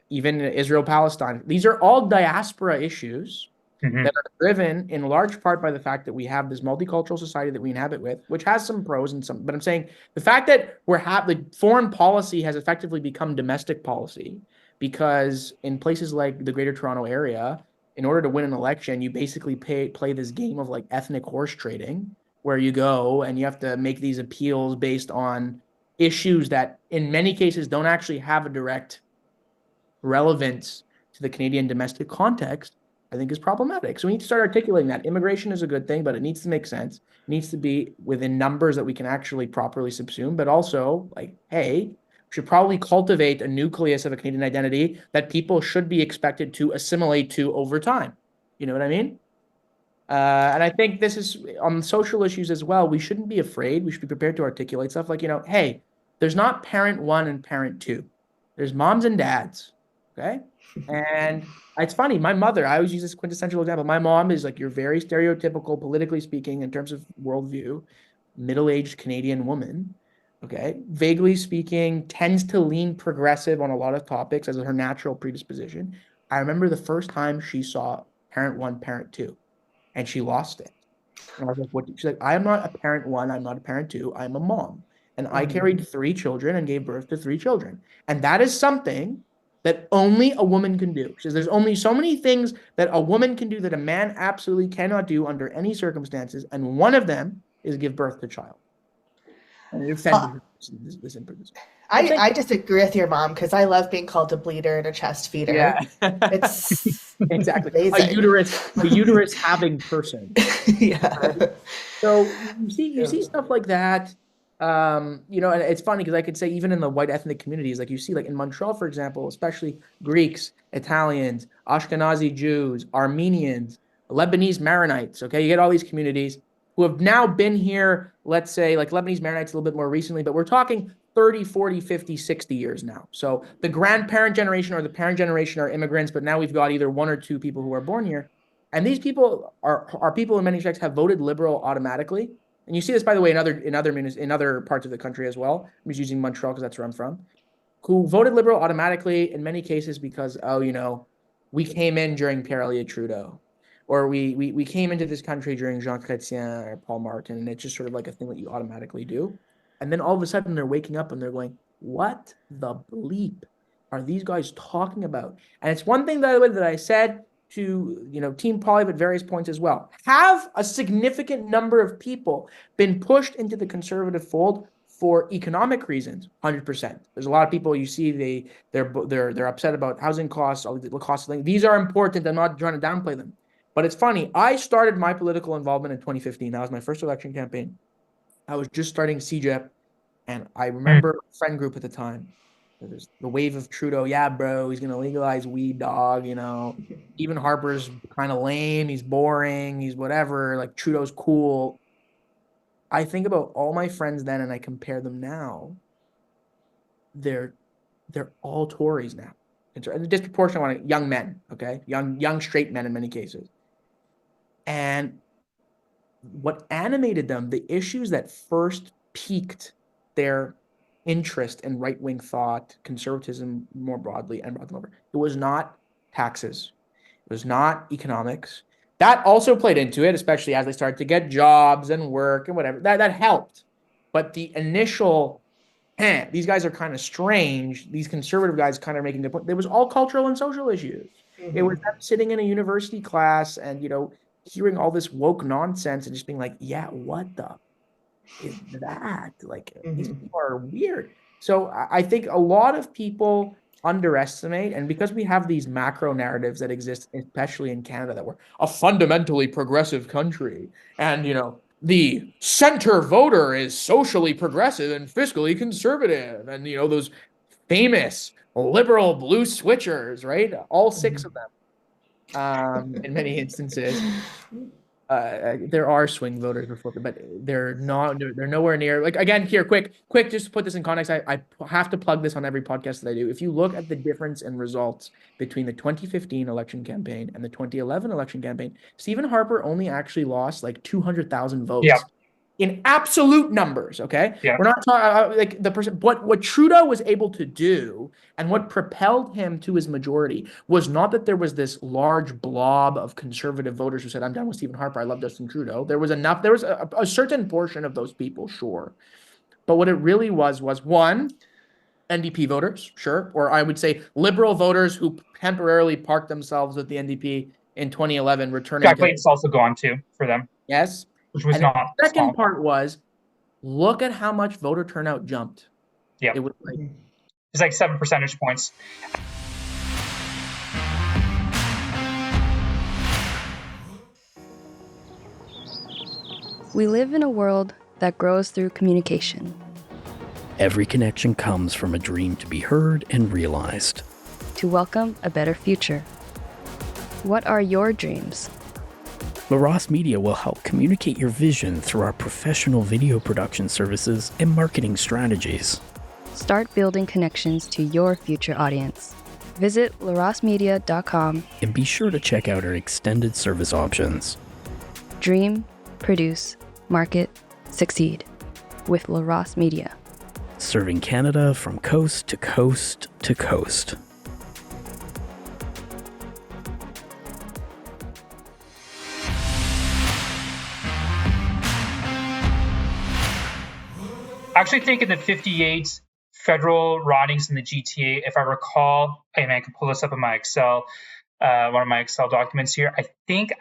even Israel, Palestine. These are all diaspora issues that are driven in large part by the fact that we have this multicultural society that we inhabit with, which has some pros and some, but I'm saying the fact that the foreign policy has effectively become domestic policy, because in places like the Greater Toronto Area, in order to win an election, you basically play this game of like ethnic horse trading, where you go and you have to make these appeals based on issues that in many cases don't actually have a direct relevance to the Canadian domestic context, I think is problematic. So we need to start articulating that. Immigration is a good thing, but it needs to make sense. It needs to be within numbers that we can actually properly subsume, but also like, hey, we should probably cultivate a nucleus of a Canadian identity that people should be expected to assimilate to over time. You know what I mean? And I think this is on social issues as well. We shouldn't be afraid. We should be prepared to articulate stuff like, hey, there's not parent one and parent two. There's moms and dads. Okay. And it's funny. My mother, I always use this quintessential example. My mom is like your very stereotypical, politically speaking, in terms of worldview, middle-aged Canadian woman. Okay. Vaguely speaking, tends to lean progressive on a lot of topics as her natural predisposition. I remember the first time she saw parent one, parent two, and she lost it. And I was like, what? She's like, I am not a parent one. I'm not a parent two. I'm a mom. And I carried 3 children and gave birth to 3 children. And that is something that only a woman can do. She says there's only so many things that a woman can do that a man absolutely cannot do under any circumstances. And one of them is give birth to a child. And it offended her. I disagree with your mom, because I love being called a bleeder and a chest feeder. Yeah. It's exactly amazing. A uterus having person. Yeah. So you see stuff like that. And it's funny because I could say even in the white ethnic communities, like you see, like in Montreal, for example, especially Greeks, Italians, Ashkenazi Jews, Armenians, Lebanese Maronites. Okay, you get all these communities who have now been here, let's say, like Lebanese Maronites a little bit more recently, but we're talking 30, 40, 50, 60 years now. So the grandparent generation or the parent generation are immigrants, but now we've got either 1 or 2 people who are born here. And these people are people in many respects have voted Liberal automatically. And you see this, by the way, in other parts of the country as well. I'm just using Montreal because that's where I'm from. Who voted Liberal automatically in many cases because, we came in during Pierre Trudeau, or we came into this country during Jean Chrétien or Paul Martin, and it's just sort of like a thing that you automatically do. And then all of a sudden they're waking up and they're going, what the bleep are these guys talking about? And it's one thing, by the way, that I said to Team Poilievre at various points as well. Have a significant number of people been pushed into the conservative fold for economic reasons? 100%. There's a lot of people you see they're upset about housing costs, all the costs of things. These are important. I'm not trying to downplay them. But it's funny. I started my political involvement in 2015. That was my first election campaign. I was just starting CJEP, and I remember a friend group at the time. There's the wave of Trudeau. Yeah, bro, he's going to legalize weed, dog. Even Harper's kind of lame. He's boring. He's whatever. Like, Trudeau's cool. I think about all my friends then, and I compare them now. They're all Tories now. It's a disproportionate amount of young men, okay? Young straight men in many cases. And what animated them, the issues that first piqued their interest in right-wing thought, conservatism more broadly, and brought them over. It was not taxes. It was not economics. That also played into it, especially as they started to get jobs and work and whatever. That helped. But the initial, these guys are kind of strange. These conservative guys kind of making the point. It was all cultural and social issues. Mm-hmm. It was them sitting in a university class and, hearing all this woke nonsense and just being like, yeah, what the is that? Like, these people are weird. So I think a lot of people underestimate, and because we have these macro narratives that exist, especially in Canada, that we're a fundamentally progressive country, and the center voter is socially progressive and fiscally conservative, and those famous liberal blue switchers, right? All 6 of them. In many instances, there are swing voters before, but they're nowhere near. Like, again, here, quick, just to put this in context, I have to plug this on every podcast that I do. If you look at the difference in results between the 2015 election campaign and the 2011 election campaign, Stephen Harper only actually lost like 200,000 votes. Yeah. in absolute numbers, okay? Yeah. We're not talking like the person. What Trudeau was able to do and what propelled him to his majority was not that there was this large blob of conservative voters who said, I'm done with Stephen Harper, I love Justin Trudeau. There was a certain portion of those people, sure. But what it really was one, NDP voters, sure, or I would say liberal voters who temporarily parked themselves with the NDP in 2011, returning Jack to Layton's also gone too for them, yes. which was And then not the second small. part was look at how much voter turnout jumped. Yeah. It was like It's like 7 percentage points. We live in a world that grows through communication. Every connection comes from a dream to be heard and realized. To welcome a better future. What are your dreams? LaRosse Media will help communicate your vision through our professional video production services and marketing strategies. Start building connections to your future audience. Visit larosmedia.com. And be sure to check out our extended service options. Dream, produce, market, succeed with LaRosse Media. Serving Canada from coast to coast to coast. I actually think in the 58 federal ridings in the GTA, if I recall, I can pull this up in my Excel, one of my Excel documents here. I think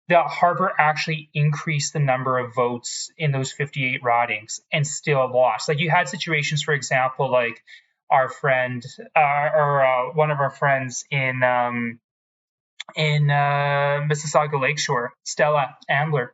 that Harper actually increased the number of votes in those 58 ridings and still lost. Like you had situations, for example, like our friend one of our friends in Mississauga Lakeshore, Stella Ambler.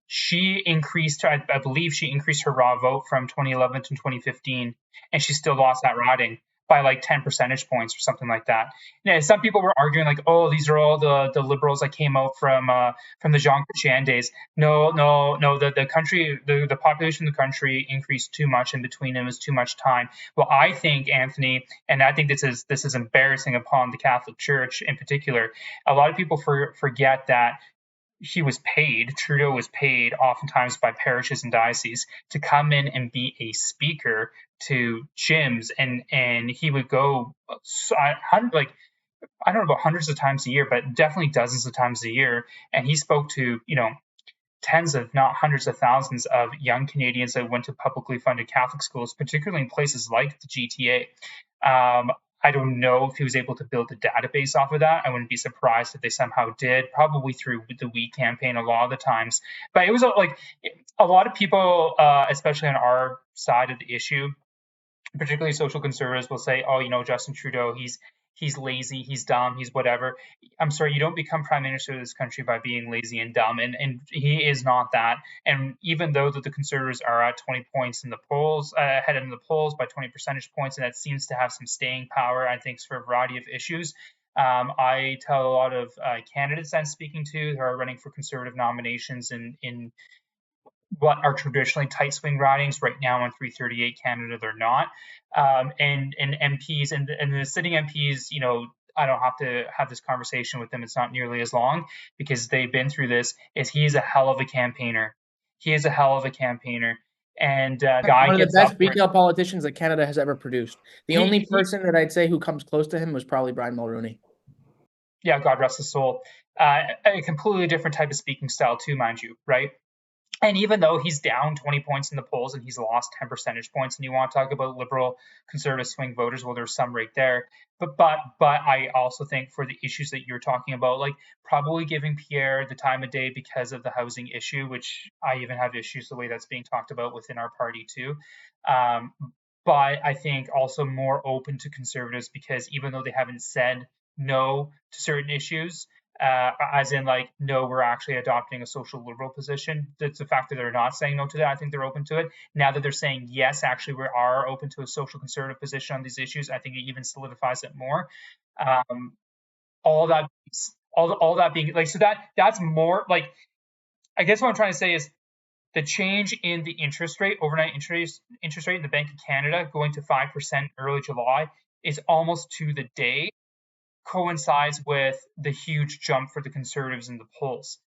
She increased, I believe she increased her raw vote from 2011 to 2015, and she still lost that riding by like 10 percentage points or something like that. Yeah, some people were arguing like, oh, these are all the liberals that came out from the Jean Chrétien days. No, the country, the population of the country increased too much in between them. It was too much time. Well, I think, Anthony, and I think this is embarrassing upon the Catholic Church in particular. A lot of people forget that Trudeau was paid oftentimes by parishes and dioceses to come in and be a speaker to gyms, and he would go I don't know about hundreds of times a year, but definitely dozens of times a year, and he spoke to tens of not hundreds of thousands of young Canadians that went to publicly funded Catholic schools, particularly in places like the GTA. I don't know if he was able to build a database off of that. I wouldn't be surprised if they somehow did, probably through the We campaign a lot of the times. But it was like a lot of people, especially on our side of the issue, particularly social conservatives, will say, oh, Justin Trudeau, he's lazy, he's dumb, he's whatever. I'm sorry, you don't become prime minister of this country by being lazy and dumb, and he is not that. And even though that the Conservatives are at 20 points in the polls, ahead in the polls by 20 percentage points, and that seems to have some staying power, I think, for a variety of issues. I tell a lot of candidates I'm speaking to who are running for Conservative nominations in what are traditionally tight swing ridings. Right now on 338 Canada, they're not. And MPs and the sitting MPs, I don't have to have this conversation with them. It's not nearly as long because they've been through this. He's a hell of a campaigner. And guy one of the gets best up retail politicians that Canada has ever produced. The only person that I'd say who comes close to him was probably Brian Mulroney. Yeah, God rest his soul. A completely different type of speaking style too, mind you, right? And even though he's down 20 points in the polls and he's lost 10 percentage points, and you want to talk about liberal conservative swing voters, well, there's some right there. But I also think for the issues that you're talking about, like probably giving Pierre the time of day because of the housing issue, which I even have issues the way that's being talked about within our party too. But I think also more open to conservatives because even though they haven't said no to certain issues, as in like, no, we're actually adopting a social liberal position. That's the fact that they're not saying no to that. I think they're open to it. Now that they're saying, yes, actually, we are open to a social conservative position on these issues, I think it even solidifies it more. All that being like, so that's more like, I guess what I'm trying to say is the change in the interest rate, overnight interest rate in the Bank of Canada going to 5% early July is almost to the day coincides with the huge jump for the Conservatives in the polls.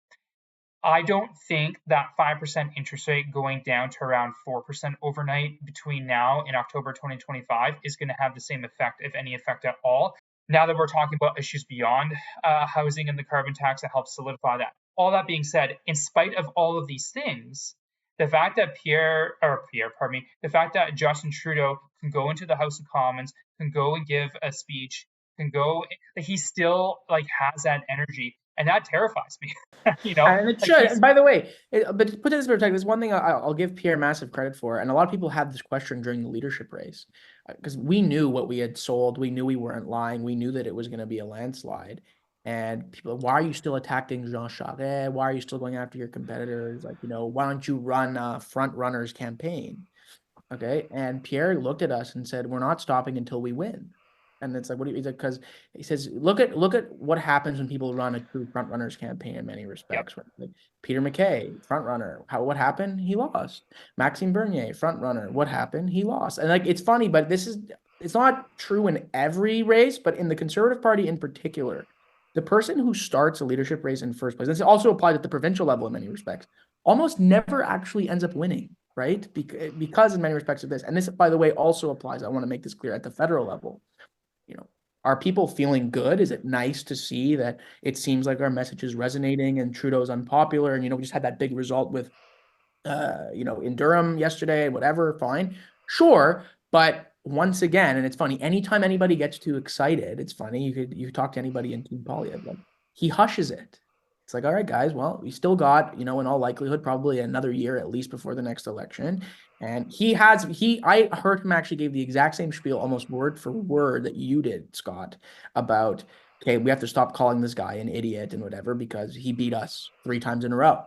I don't think that 5% interest rate going down to around 4% overnight between now and October 2025 is going to have the same effect, if any effect at all. Now that we're talking about issues beyond housing and the carbon tax, that helps solidify that. All that being said, in spite of all of these things, the fact that the fact that Justin Trudeau can go into the House of Commons, can go and give a speech, he still has that energy, and that terrifies me. And it should. And by the way, but to put this in perspective, there's one thing I'll give Pierre massive credit for, and a lot of people had this question during the leadership race, because we knew what we had sold, we knew we weren't lying, we knew that it was going to be a landslide. And people, why are you still attacking Jean Charest? Why are you still going after your competitors? Why don't you run a front runners campaign? Okay. And Pierre looked at us and said, we're not stopping until we win. And it's like, he's like, because he says, look at what happens when people run a true front runners campaign in many respects. Yep. Right? Like Peter MacKay, front runner. What happened? He lost. Maxime Bernier, front runner. What happened? He lost. And it's funny, but it's not true in every race, but in the Conservative Party in particular, the person who starts a leadership race in first place, this also applies at the provincial level in many respects, almost never actually ends up winning, right? Because in many respects of this, and this, by the way, also applies, I want to make this clear, at the federal level. Are people feeling good? Is it nice to see that it seems like our message is resonating and Trudeau's unpopular? And, we just had that big result with, in Durham yesterday, whatever, fine. Sure. But once again, and it's funny, anytime anybody gets too excited, it's funny, you talk to anybody in Team Poilievre, he hushes it. It's like, all right, guys, well, we still got, in all likelihood, probably another year at least before the next election. And I heard him actually gave the exact same spiel, almost word for word, that you did, Scott, about, okay, we have to stop calling this guy an idiot and whatever, because he beat us 3 times in a row.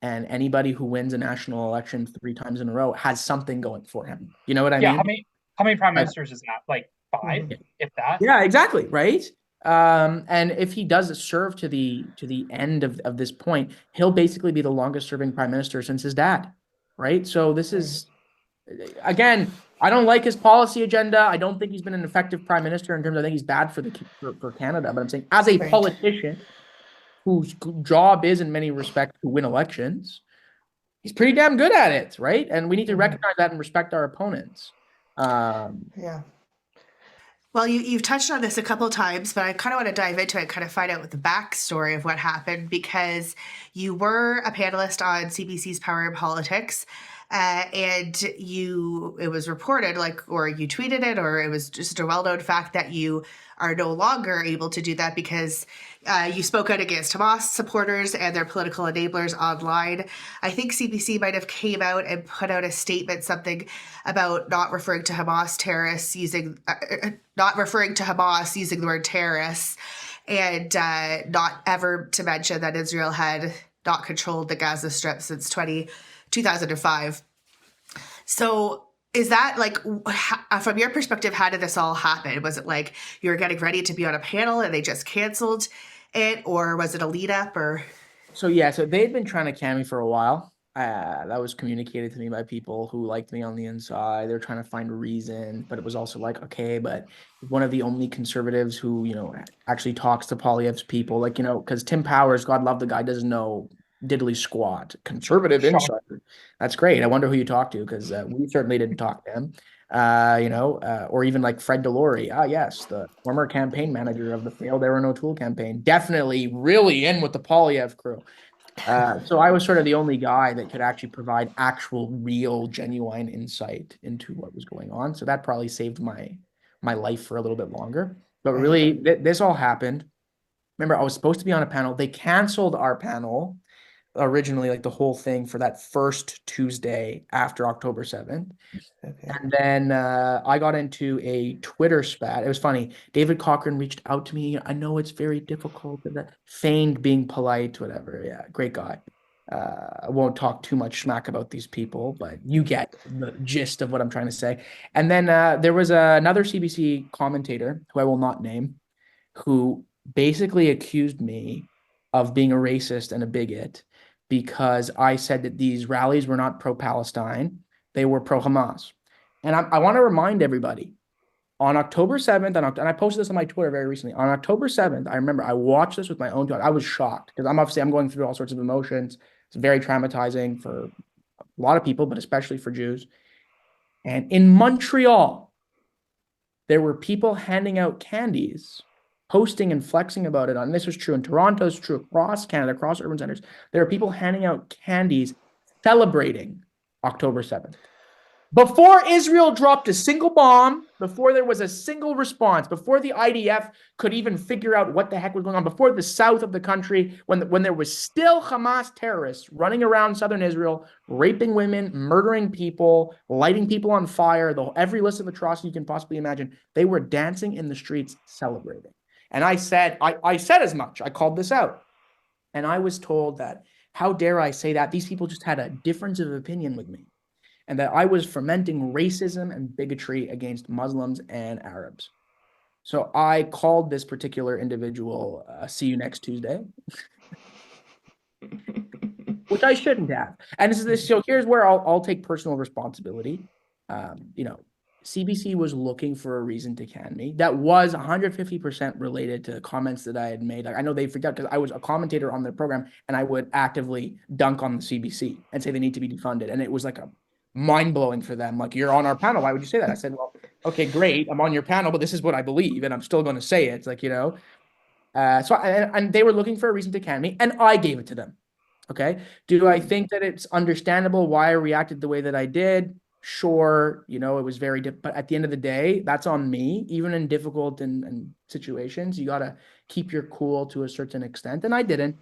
And anybody who wins a national election 3 times in a row has something going for him. You know what I mean? How many prime ministers is that? Like 5, if that? Yeah, exactly. Right. And if he does serve to the end of this point, he'll basically be the longest serving prime minister since his dad. Right. So this is, again, I don't like his policy agenda. I don't think he's been an effective prime minister in terms of, I think he's bad for Canada. But I'm saying, as a politician whose job is in many respects to win elections, he's pretty damn good at it. Right. And we need to recognize that and respect our opponents. Yeah. Well, you've touched on this a couple of times, but I kind of want to dive into it, kind of find out what the backstory of what happened, because you were a panelist on CBC's Power in Politics, and it was reported, or you tweeted it, or it was just a well-known fact that you are no longer able to do that because you spoke out against Hamas supporters and their political enablers online. I think CBC might have came out and put out a statement, something about not referring to Hamas using the word terrorists, and not ever to mention that Israel had not controlled the Gaza Strip since 2005. So is that from your perspective, how did this all happen? Was it like you were getting ready to be on a panel and they just canceled it, or was it a lead up? So they'd been trying to can me for a while. That was communicated to me by people who liked me on the inside. They're trying to find a reason, but it was also like, okay, but one of the only conservatives who, actually talks to Poilievre's people, because Tim Powers, God love the guy, doesn't know diddly squat. Conservative insider. That's great. I wonder who you talked to, because we certainly didn't talk to him. Or even like Fred Delory. Yes, the former campaign manager of the failed Aaron O'Toole campaign. Definitely really in with the Poilievre crew. So I was sort of the only guy that could actually provide actual, real, genuine insight into what was going on. So that probably saved my life for a little bit longer. But really, this all happened. Remember, I was supposed to be on a panel. They canceled our panel originally, the whole thing, for that first Tuesday after October 7th. Okay. And then I got into a Twitter spat. It was funny. David Cochran reached out to me. I know it's very difficult, feigned being polite, whatever. Yeah, great guy. I won't talk too much smack about these people, but you get the gist of what I'm trying to say. And then there was another CBC commentator, who I will not name, who basically accused me of being a racist and a bigot, because I said that these rallies were not pro-Palestine, they were pro-Hamas. And I want to remind everybody, On October 7th, and I posted this on my Twitter very recently. On October 7th, I remember I watched this with my own two eyes. I was shocked because I'm going through all sorts of emotions. It's very traumatizing for a lot of people, but especially for Jews. And in Montreal, there were people handing out candies, posting and flexing about it. And this was true in Toronto, it's true across Canada, across urban centers. There are people handing out candies celebrating October 7th. Before Israel dropped a single bomb, before there was a single response, before the IDF could even figure out what the heck was going on, before the south of the country, when there was still Hamas terrorists running around southern Israel, raping women, murdering people, lighting people on fire, every list of atrocities you can possibly imagine, they were dancing in the streets celebrating. And I said as much. I called this out. And I was told that, how dare I say that? These people just had a difference of opinion with me, and that I was fomenting racism and bigotry against Muslims and Arabs. So I called this particular individual, see you next Tuesday, which I shouldn't have. And so here's where I'll take personal responsibility. CBC was looking for a reason to can me. That was 150% related to comments that I had made. Like, I know they forgot because I was a commentator on their program, and I would actively dunk on the CBC and say they need to be defunded. And it was like a mind-blowing for them. Like, you're on our panel. Why would you say that? I said, well, okay, great. I'm on your panel, but this is what I believe, and I'm still going to say it. It's like, and they were looking for a reason to can me, and I gave it to them. Okay. Do I think that it's understandable why I reacted the way that I did? Sure. It was very difficult, but at the end of the day, that's on me. Even in difficult and situations, you got to keep your cool to a certain extent. And I didn't.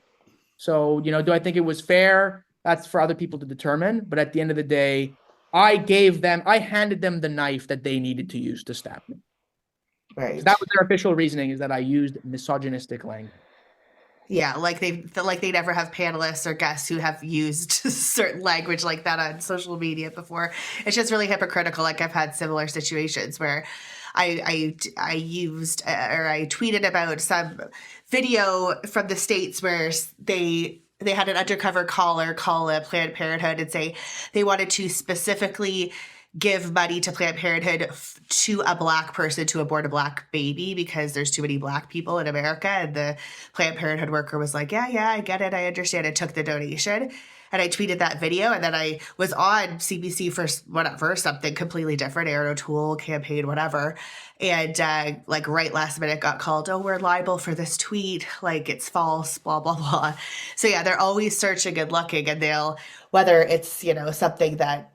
So, do I think it was fair? That's for other people to determine. But at the end of the day, I handed them the knife that they needed to use to stab me. Right. So that was their official reasoning, is that I used misogynistic language. Yeah, like they never have panelists or guests who have used certain language like that on social media before. It's just really hypocritical. Like, I've had similar situations where I used or I tweeted about some video from the States where they had an undercover caller call a Planned Parenthood and say they wanted to specifically give money to Planned Parenthood to a Black person to abort a Black baby because there's too many Black people in America. And the Planned Parenthood worker was like, yeah, I get it. I understand. And took the donation. And I tweeted that video, and then I was on CBC for something completely different, Aaron O'Toole campaign, whatever. And right last minute got called, oh, we're liable for this tweet. Like, it's false, blah, blah, blah. So yeah, they're always searching and looking, and whether it's, something that.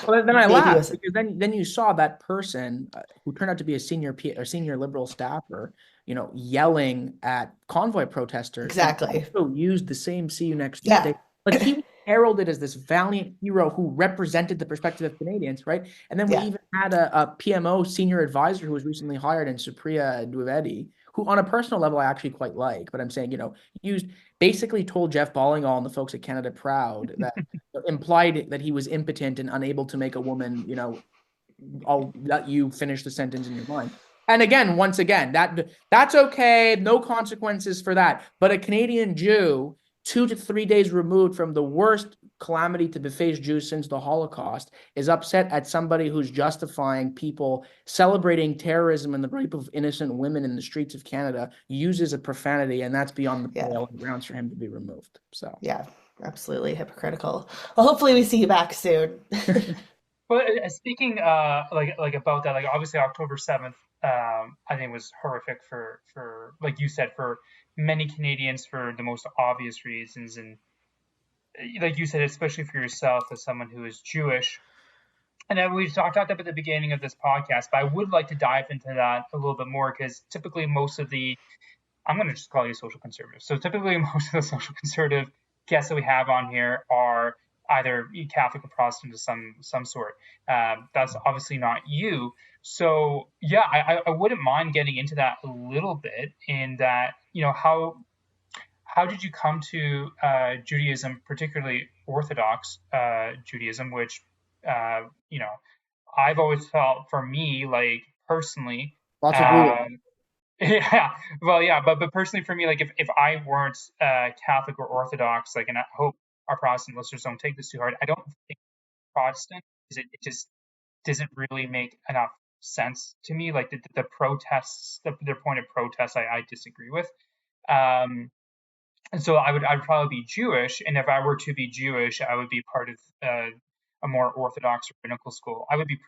Well, then I laughed because then you saw that person who turned out to be a senior Liberal staffer, yelling at convoy protesters. Exactly. Also used the same "see you next Tuesday." Yeah. But he was heralded as this valiant hero who represented the perspective of Canadians, right? And then we even had a PMO senior advisor who was recently hired in Supriya Dwivedi, who on a personal level I actually quite like. But I'm saying, basically told Jeff Ballingall and the folks at Canada Proud that implied that he was impotent and unable to make a woman, I'll let you finish the sentence in your mind. And again, once again, that's okay. No consequences for that. But a Canadian Jew, 2 to 3 days removed from the worst calamity to beface Jews since the Holocaust, is upset at somebody who's justifying people celebrating terrorism and the rape of innocent women in the streets of Canada, uses a profanity, and that's beyond the pale and grounds for him to be removed. So yeah, absolutely hypocritical. Well, hopefully we see you back soon. Well, speaking about that, like obviously October 7th, I think was horrific for like you said, for many Canadians for the most obvious reasons, and like you said, especially for yourself as someone who is Jewish. And then we talked about that at the beginning of this podcast, but I would like to dive into that a little bit more, because typically most of I'm going to just call you social conservative. So typically most of the social conservative guests that we have on here are either Catholic or Protestant of some sort. That's obviously not you. So yeah, I wouldn't mind getting into that a little bit, in that, how did you come to Judaism, particularly Orthodox Judaism, which, I've always felt, for me, like personally, lots of rules. Yeah, well, yeah, but personally for me, like if I weren't Catholic or Orthodox, like, and I hope our Protestant listeners don't take this too hard, I don't think Protestant, because it just doesn't really make enough sense to me. Like the protests, their point of protest, I disagree with. And so I'd probably be Jewish, and if I were to be Jewish, I would be part of a more Orthodox rabbinical school. I would be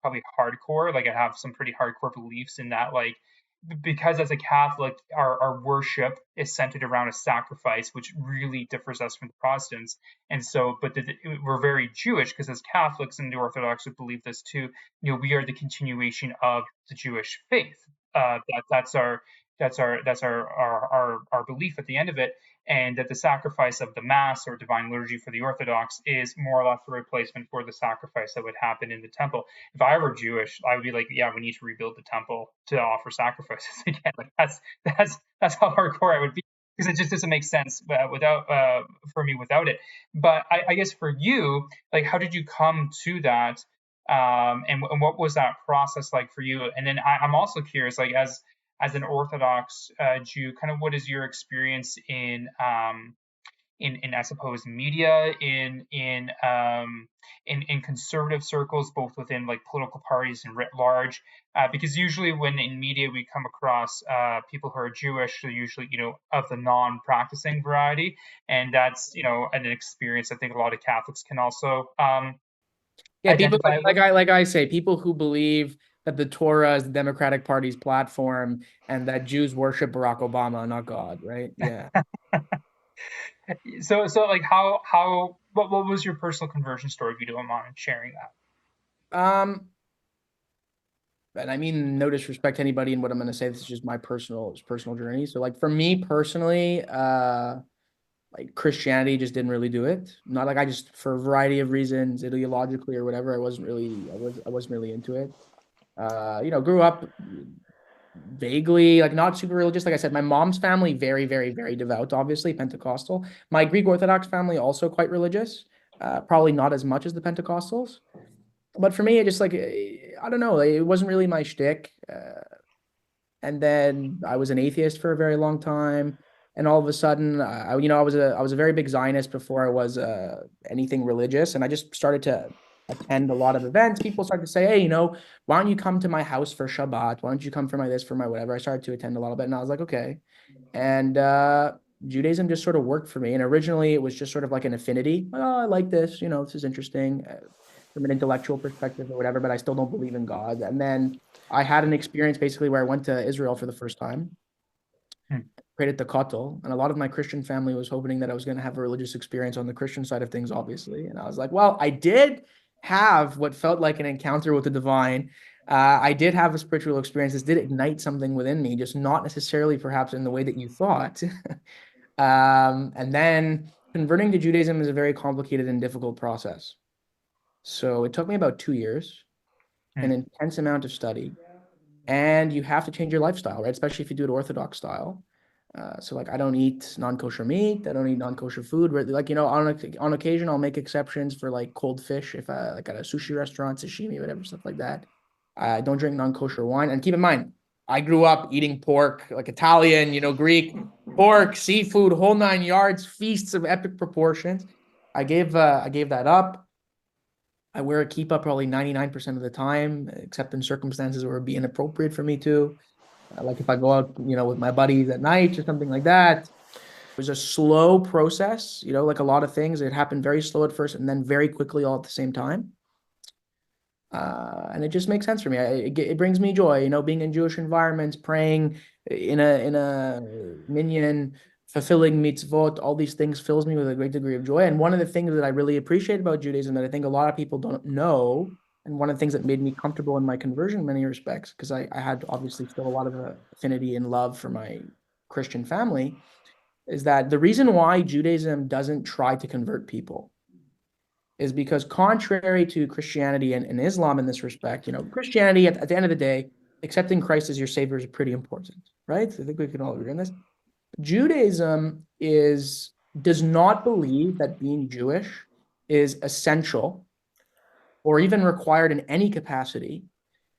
probably hardcore. Like I have some pretty hardcore beliefs in that, like because as a Catholic, our worship is centered around a sacrifice, which really differs us from the Protestants. And so, but we're very Jewish because as Catholics and the Orthodox would believe this too. We are the continuation of the Jewish faith. That's our belief at the end of it, and that the sacrifice of the Mass or divine liturgy for the Orthodox is more or less a replacement for the sacrifice that would happen in the temple. If I were Jewish, I would be like, yeah, we need to rebuild the temple to offer sacrifices again. Like that's how hardcore I would be, because it just doesn't make sense for me without it. But I guess for you, like, how did you come to that? And what was that process like for you? And then I'm also curious, like, as an Orthodox Jew, kind of what is your experience in I suppose media, in conservative circles, both within like political parties and writ large, because usually when in media we come across people who are Jewish, they're usually of the non-practicing variety, and that's an experience I think a lot of Catholics can also people identify like I say, people who believe that the Torah is the Democratic Party's platform and that Jews worship Barack Obama, not God, right? Yeah. So like what was your personal conversion story, if you don't mind sharing that? And I mean, no disrespect to anybody in what I'm going to say. This is just my personal journey. So like for me personally, like Christianity just didn't really do it. Not like for a variety of reasons, ideologically or whatever, I wasn't really into it. Grew up vaguely, like not super religious. Like I said, my mom's family, very, very, very devout, obviously Pentecostal. My Greek Orthodox family also quite religious, probably not as much as the Pentecostals. But for me, it just like, I don't know, it wasn't really my shtick. And then I was an atheist for a very long time. And all of a sudden, I was a very big Zionist before I was anything religious. And I just started to attend a lot of events. People started to say, hey, why don't you come to my house for Shabbat? Why don't you come for my this, for my whatever? I started to attend a lot of it. And I was like, okay. And Judaism just sort of worked for me. And originally it was just sort of like an affinity. Oh, I like this, this is interesting from an intellectual perspective or whatever, but I still don't believe in God. And then I had an experience basically where I went to Israel for the first time, prayed at the Kotel, and a lot of my Christian family was hoping that I was going to have a religious experience on the Christian side of things, obviously. And I was like, well, I did have what felt like an encounter with the divine. I did have a spiritual experience. This did ignite something within me, just not necessarily perhaps in the way that you thought. And then converting to Judaism is a very complicated and difficult process. So it took me about 2 years, an intense amount of study, and you have to change your lifestyle, right? Especially if you do it Orthodox style. So like I don't eat non-kosher meat. I don't eat non-kosher food. Like, on occasion I'll make exceptions for like cold fish if I like at a sushi restaurant, sashimi, whatever, stuff like that. I don't drink non-kosher wine. And keep in mind, I grew up eating pork, like Italian, Greek, pork, seafood, whole 9 yards, feasts of epic proportions. I gave that up. I wear a kippah probably 99% of the time, except in circumstances where it would be inappropriate for me to. Like if I go out, with my buddies at night or something like that. It was a slow process, like a lot of things. It happened very slow at first and then very quickly all at the same time. And it just makes sense for me. It brings me joy, being in Jewish environments, praying in a minyan, fulfilling mitzvot, all these things fills me with a great degree of joy. And one of the things that I really appreciate about Judaism that I think a lot of people don't know, and one of the things that made me comfortable in my conversion in many respects, because I had obviously still a lot of affinity and love for my Christian family, is that the reason why Judaism doesn't try to convert people is because contrary to Christianity and Islam in this respect, Christianity at the end of the day, accepting Christ as your savior is pretty important, right? I think we can all agree on this. Judaism does not believe that being Jewish is essential or even required in any capacity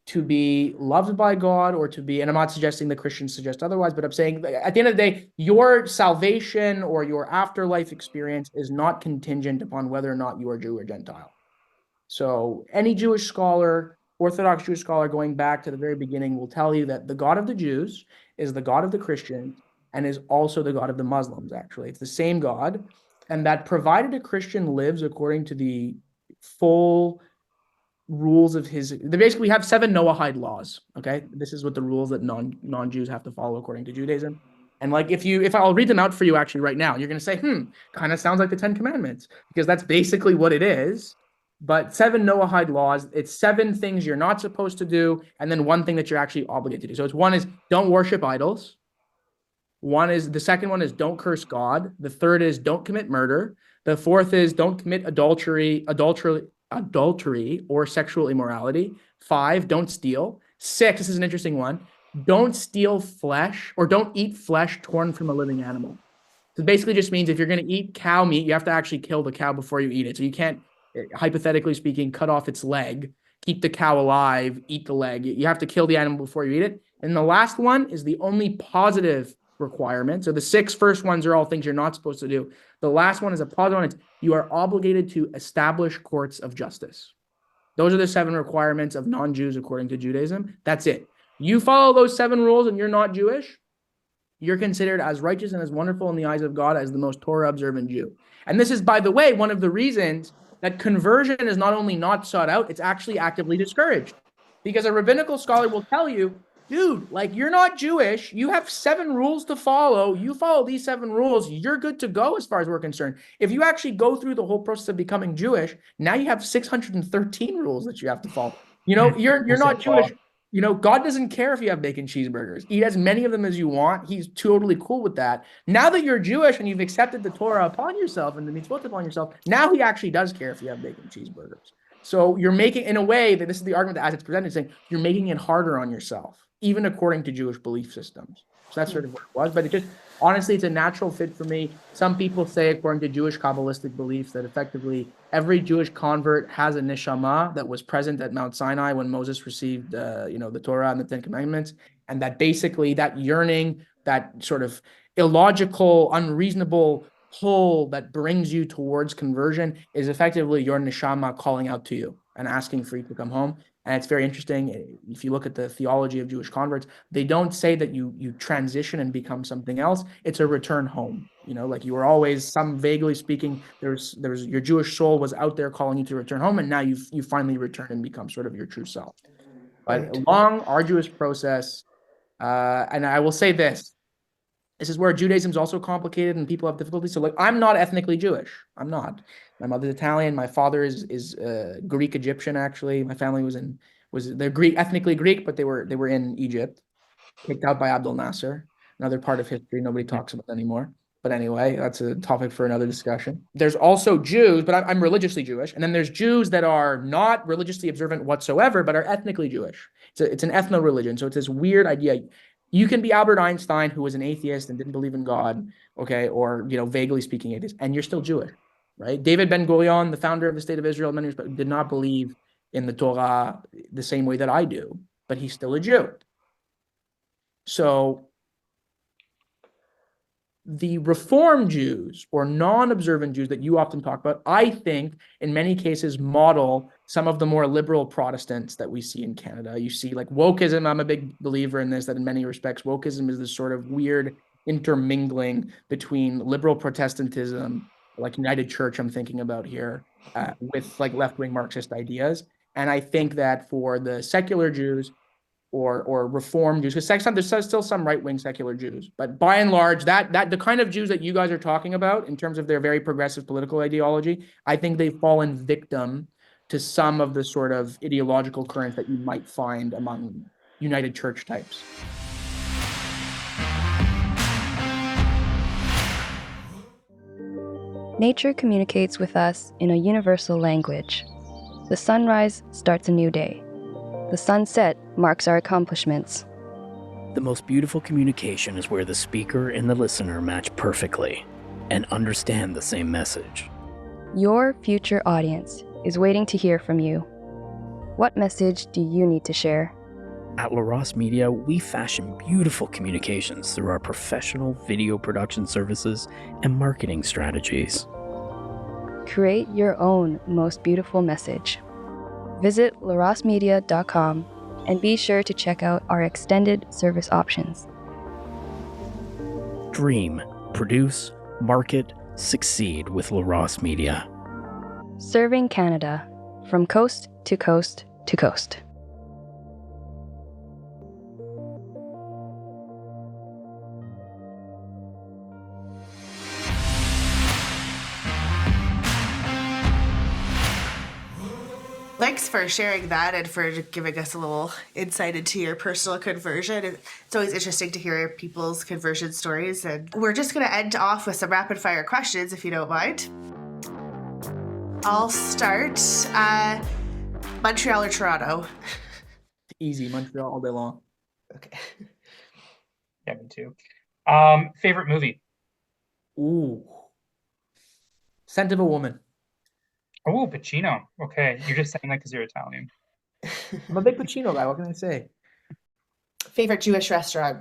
to be loved by God or to be, and I'm not suggesting the Christians suggest otherwise, but I'm saying at the end of the day, your salvation or your afterlife experience is not contingent upon whether or not you are Jew or Gentile. So any Jewish scholar Orthodox Jewish scholar going back to the very beginning will tell you that the God of the Jews is the God of the Christians and is also the God of the Muslims, actually. It's the same God. And that provided a Christian lives according to the full rules of his, they basically have 7 Noahide laws. Okay. This is what the rules that non-Jews have to follow according to Judaism. And like, if I'll read them out for you actually right now, you're going to say, kind of sounds like the 10 Commandments, because that's basically what it is. But 7 Noahide laws, it's 7 things you're not supposed to do, and then 1 thing that you're actually obligated to do. So it's one is don't worship idols. The second one is don't curse God. The third is don't commit murder. The fourth is don't commit adultery or sexual immorality. 5, don't steal. 6, this is an interesting one. Don't steal flesh or don't eat flesh torn from a living animal. So it basically just means if you're going to eat cow meat, you have to actually kill the cow before you eat it. So you can't, hypothetically speaking, cut off its leg, keep the cow alive, eat the leg. You have to kill the animal before you eat it. And the last one is the only positive requirement. So the 6 first ones are all things you're not supposed to do. The last one is a positive one. It's you are obligated to establish courts of justice. Those are the 7 requirements of non-Jews according to Judaism. That's it. You follow those 7 rules and you're not Jewish, you're considered as righteous and as wonderful in the eyes of God as the most Torah observant Jew. And this is, by the way, one of the reasons that conversion is not only not sought out, it's actually actively discouraged. Because a rabbinical scholar will tell you, dude, like, you're not Jewish. You have 7 rules to follow. You follow these 7 rules. You're good to go as far as we're concerned. If you actually go through the whole process of becoming Jewish, now you have 613 rules that you have to follow. You know, you're not Jewish. You know, God doesn't care if you have bacon cheeseburgers. Eat as many of them as you want. He's totally cool with that. Now that you're Jewish and you've accepted the Torah upon yourself and the mitzvot upon yourself, now he actually does care if you have bacon cheeseburgers. So you're making, in a way, that this is the argument that as it's presented, saying you're making it harder on yourself, even according to Jewish belief systems. So that's sort of what it was. But it just, honestly, it's a natural fit for me. Some people say, according to Jewish Kabbalistic beliefs, that effectively every Jewish convert has a neshama that was present at Mount Sinai when Moses received, the Torah and the 10 Commandments. And that basically that yearning, that sort of illogical, unreasonable pull that brings you towards conversion is effectively your neshama calling out to you and asking for you to come home. And it's very interesting. If you look at the theology of Jewish converts, they don't say that you transition and become something else. It's a return home. You know, like you were always, some vaguely speaking, there's your Jewish soul was out there calling you to return home, and now you finally return and become sort of your true self. But a long, arduous process. And I will say this. This is where Judaism is also complicated and people have difficulty. So, like, I'm not ethnically Jewish. I'm not. My mother's Italian. My father is Greek Egyptian. Actually, my family they're Greek, ethnically Greek, but they were in Egypt, kicked out by Abdel Nasser. Another part of history nobody talks about anymore. But anyway, that's a topic for another discussion. There's also Jews, but I'm religiously Jewish, and then there's Jews that are not religiously observant whatsoever, but are ethnically Jewish. It's an ethno-religion. So it's this weird idea. You can be Albert Einstein, who was an atheist and didn't believe in God, okay, or, vaguely speaking atheist, and you're still Jewish, right? David Ben-Gurion, the founder of the state of Israel, many respects, did not believe in the Torah the same way that I do, but he's still a Jew. So the Reform Jews or non-observant Jews that you often talk about, I think in many cases model some of the more liberal Protestants that we see in Canada. You see like wokeism. I'm a big believer in this, that in many respects, wokeism is this sort of weird intermingling between liberal Protestantism, like United Church I'm thinking about here, with like left-wing Marxist ideas. And I think that for the secular Jews, or Reform Jews, because there's still some right-wing secular Jews, but by and large, that the kind of Jews that you guys are talking about in terms of their very progressive political ideology, I think they've fallen victim to some of the sort of ideological currents that you might find among United Church types. Nature communicates with us in a universal language. The sunrise starts a new day. The sunset marks our accomplishments. The most beautiful communication is where the speaker and the listener match perfectly and understand the same message. Your future audience is waiting to hear from you. What message do you need to share? At LaRosse Media, we fashion beautiful communications through our professional video production services and marketing strategies. Create your own most beautiful message. Visit larossmedia.com and be sure to check out our extended service options. Dream, produce, market, succeed with LaRosse Media. Serving Canada from coast to coast to coast. Thanks for sharing that and for giving us a little insight into your personal conversion. It's always interesting to hear people's conversion stories. And we're just going to end off with some rapid fire questions, if you don't mind. I'll start. Montreal or Toronto? Easy, Montreal all day long. Okay. Yeah, me too. Favorite movie? Ooh. Scent of a Woman. Oh, Pacino. Okay, you're just saying that because you're Italian. I'm a big Pacino guy. What can I say? Favorite Jewish restaurant?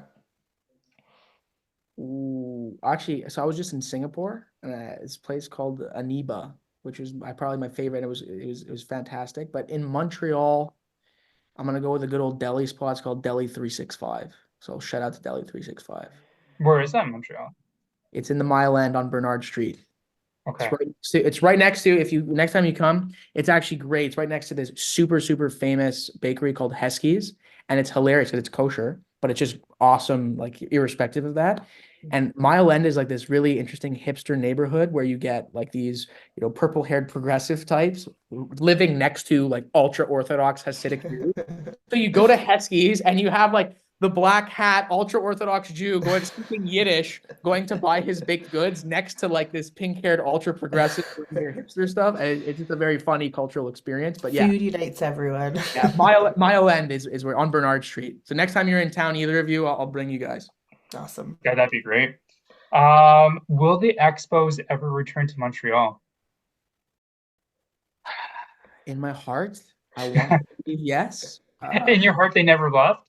Ooh, actually, so I was just in Singapore, and this place called Aniba, which was probably my favorite. It was fantastic. But in Montreal, I'm gonna go with a good old deli spot. It's called Deli 365. So shout out to Deli 365. Where is that in Montreal? It's in the Mile End on Bernard Street. Okay. It's right next to, if you next time you come, it's actually great. It's right next to this super, super famous bakery called Heskey's, and it's hilarious because it's kosher, but it's just awesome, like irrespective of that. And Mile End is like this really interesting hipster neighborhood where you get like these, purple-haired progressive types living next to like ultra-Orthodox Hasidic Jews. So you go to Heskey's and you have like the black hat, ultra-Orthodox Jew speaking Yiddish, going to buy his baked goods next to like this pink-haired, ultra-progressive hipster stuff. And it's just a very funny cultural experience. But yeah. Food unites everyone. Yeah, Mile End is where on Bernard Street. So next time you're in town, either of you, I'll bring you guys. Awesome. Yeah, that'd be great. Will the Expos ever return to Montreal? In my heart, I want to believe yes. In your heart, they never left?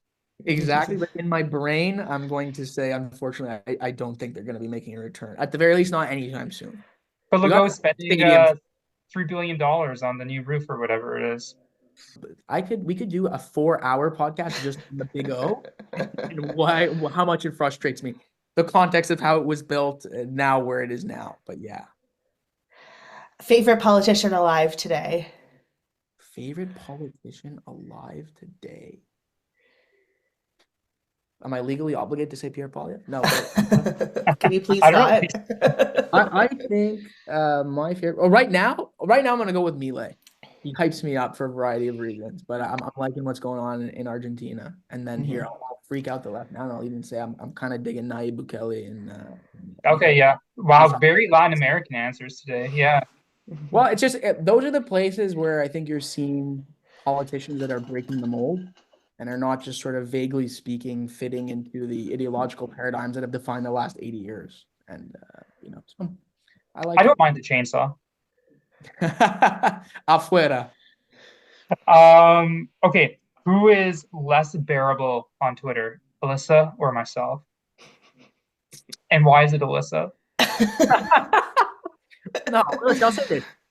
Exactly, but in my brain, I'm going to say, unfortunately, I don't think they're going to be making a return. At the very least, not anytime soon. But We Legault got is spending stadium. $3 billion on the new roof or whatever it is. We could do a 4-hour podcast just on the Big O and how much it frustrates me. The context of how it was built and now where it is now. But yeah. Favorite politician alive today? Favorite politician alive today? Am I legally obligated to say Pierre Poilievre? No. Can you please I not? I think my favorite. Right now I'm gonna go with Milei. He hypes me up for a variety of reasons, but I'm liking what's going on in Argentina. And then here I'll freak out the left now, and I'll even say I'm kind of digging Nayib Bukele and. Okay, yeah. Wow, very Latin American answers today. Yeah. Well, it's just those are the places where I think you're seeing politicians that are breaking the mold and are not just sort of vaguely speaking fitting into the ideological paradigms that have defined the last 80 years. And so I don't mind the chainsaw. Afuera. Okay, who is less bearable on Twitter, Alissa or myself? And why is it Alissa? No,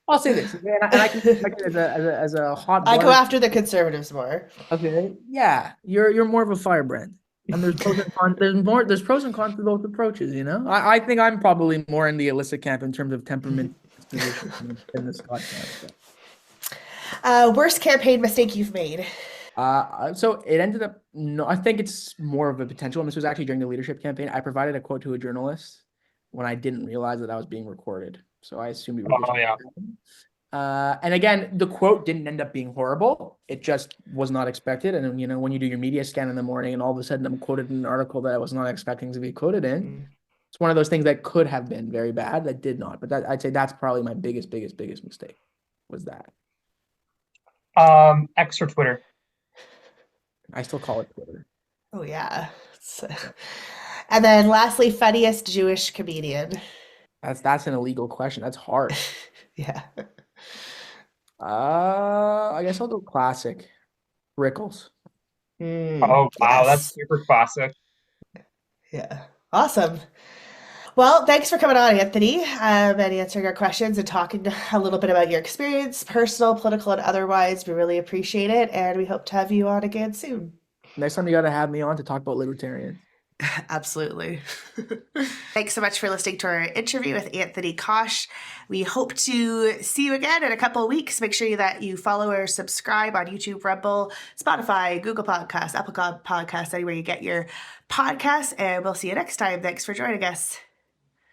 I'll say this, and I can as a hot. I go after the conservatives more. Okay, yeah, you're more of a firebrand, and there's pros and cons. There's pros and cons to both approaches. I think I'm probably more in the Alissa camp in terms of temperament in this podcast. Worst campaign mistake you've made? So it ended up. No, I think it's more of a potential. And this was actually during the leadership campaign. I provided a quote to a journalist when I didn't realize that I was being recorded. So I assumed it was. Oh, yeah. And again, the quote didn't end up being horrible. It just was not expected. And when you do your media scan in the morning, and all of a sudden I'm quoted in an article that I was not expecting to be quoted in. It's one of those things that could have been very bad that did not. But I'd say that's probably my biggest mistake. Was that. X or Twitter? I still call it Twitter. Oh yeah. And then lastly, funniest Jewish comedian. That's an illegal question. That's hard. Yeah. I guess I'll go classic. Rickles. Oh wow, yes. that's super classic. Yeah. Awesome. Well, thanks for coming on, Anthony, and answering our questions and talking a little bit about your experience, personal, political, and otherwise. We really appreciate it, and we hope to have you on again soon. Next time you got to have me on to talk about libertarians. Absolutely. Thanks so much for listening to our interview with Anthony Koch. We hope to see you again in a couple of weeks. Make sure that you follow or subscribe on YouTube, Rumble, Spotify, Google Podcasts, Apple Podcasts, anywhere you get your podcasts, and we'll see you next time. Thanks for joining us.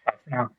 Bye for now.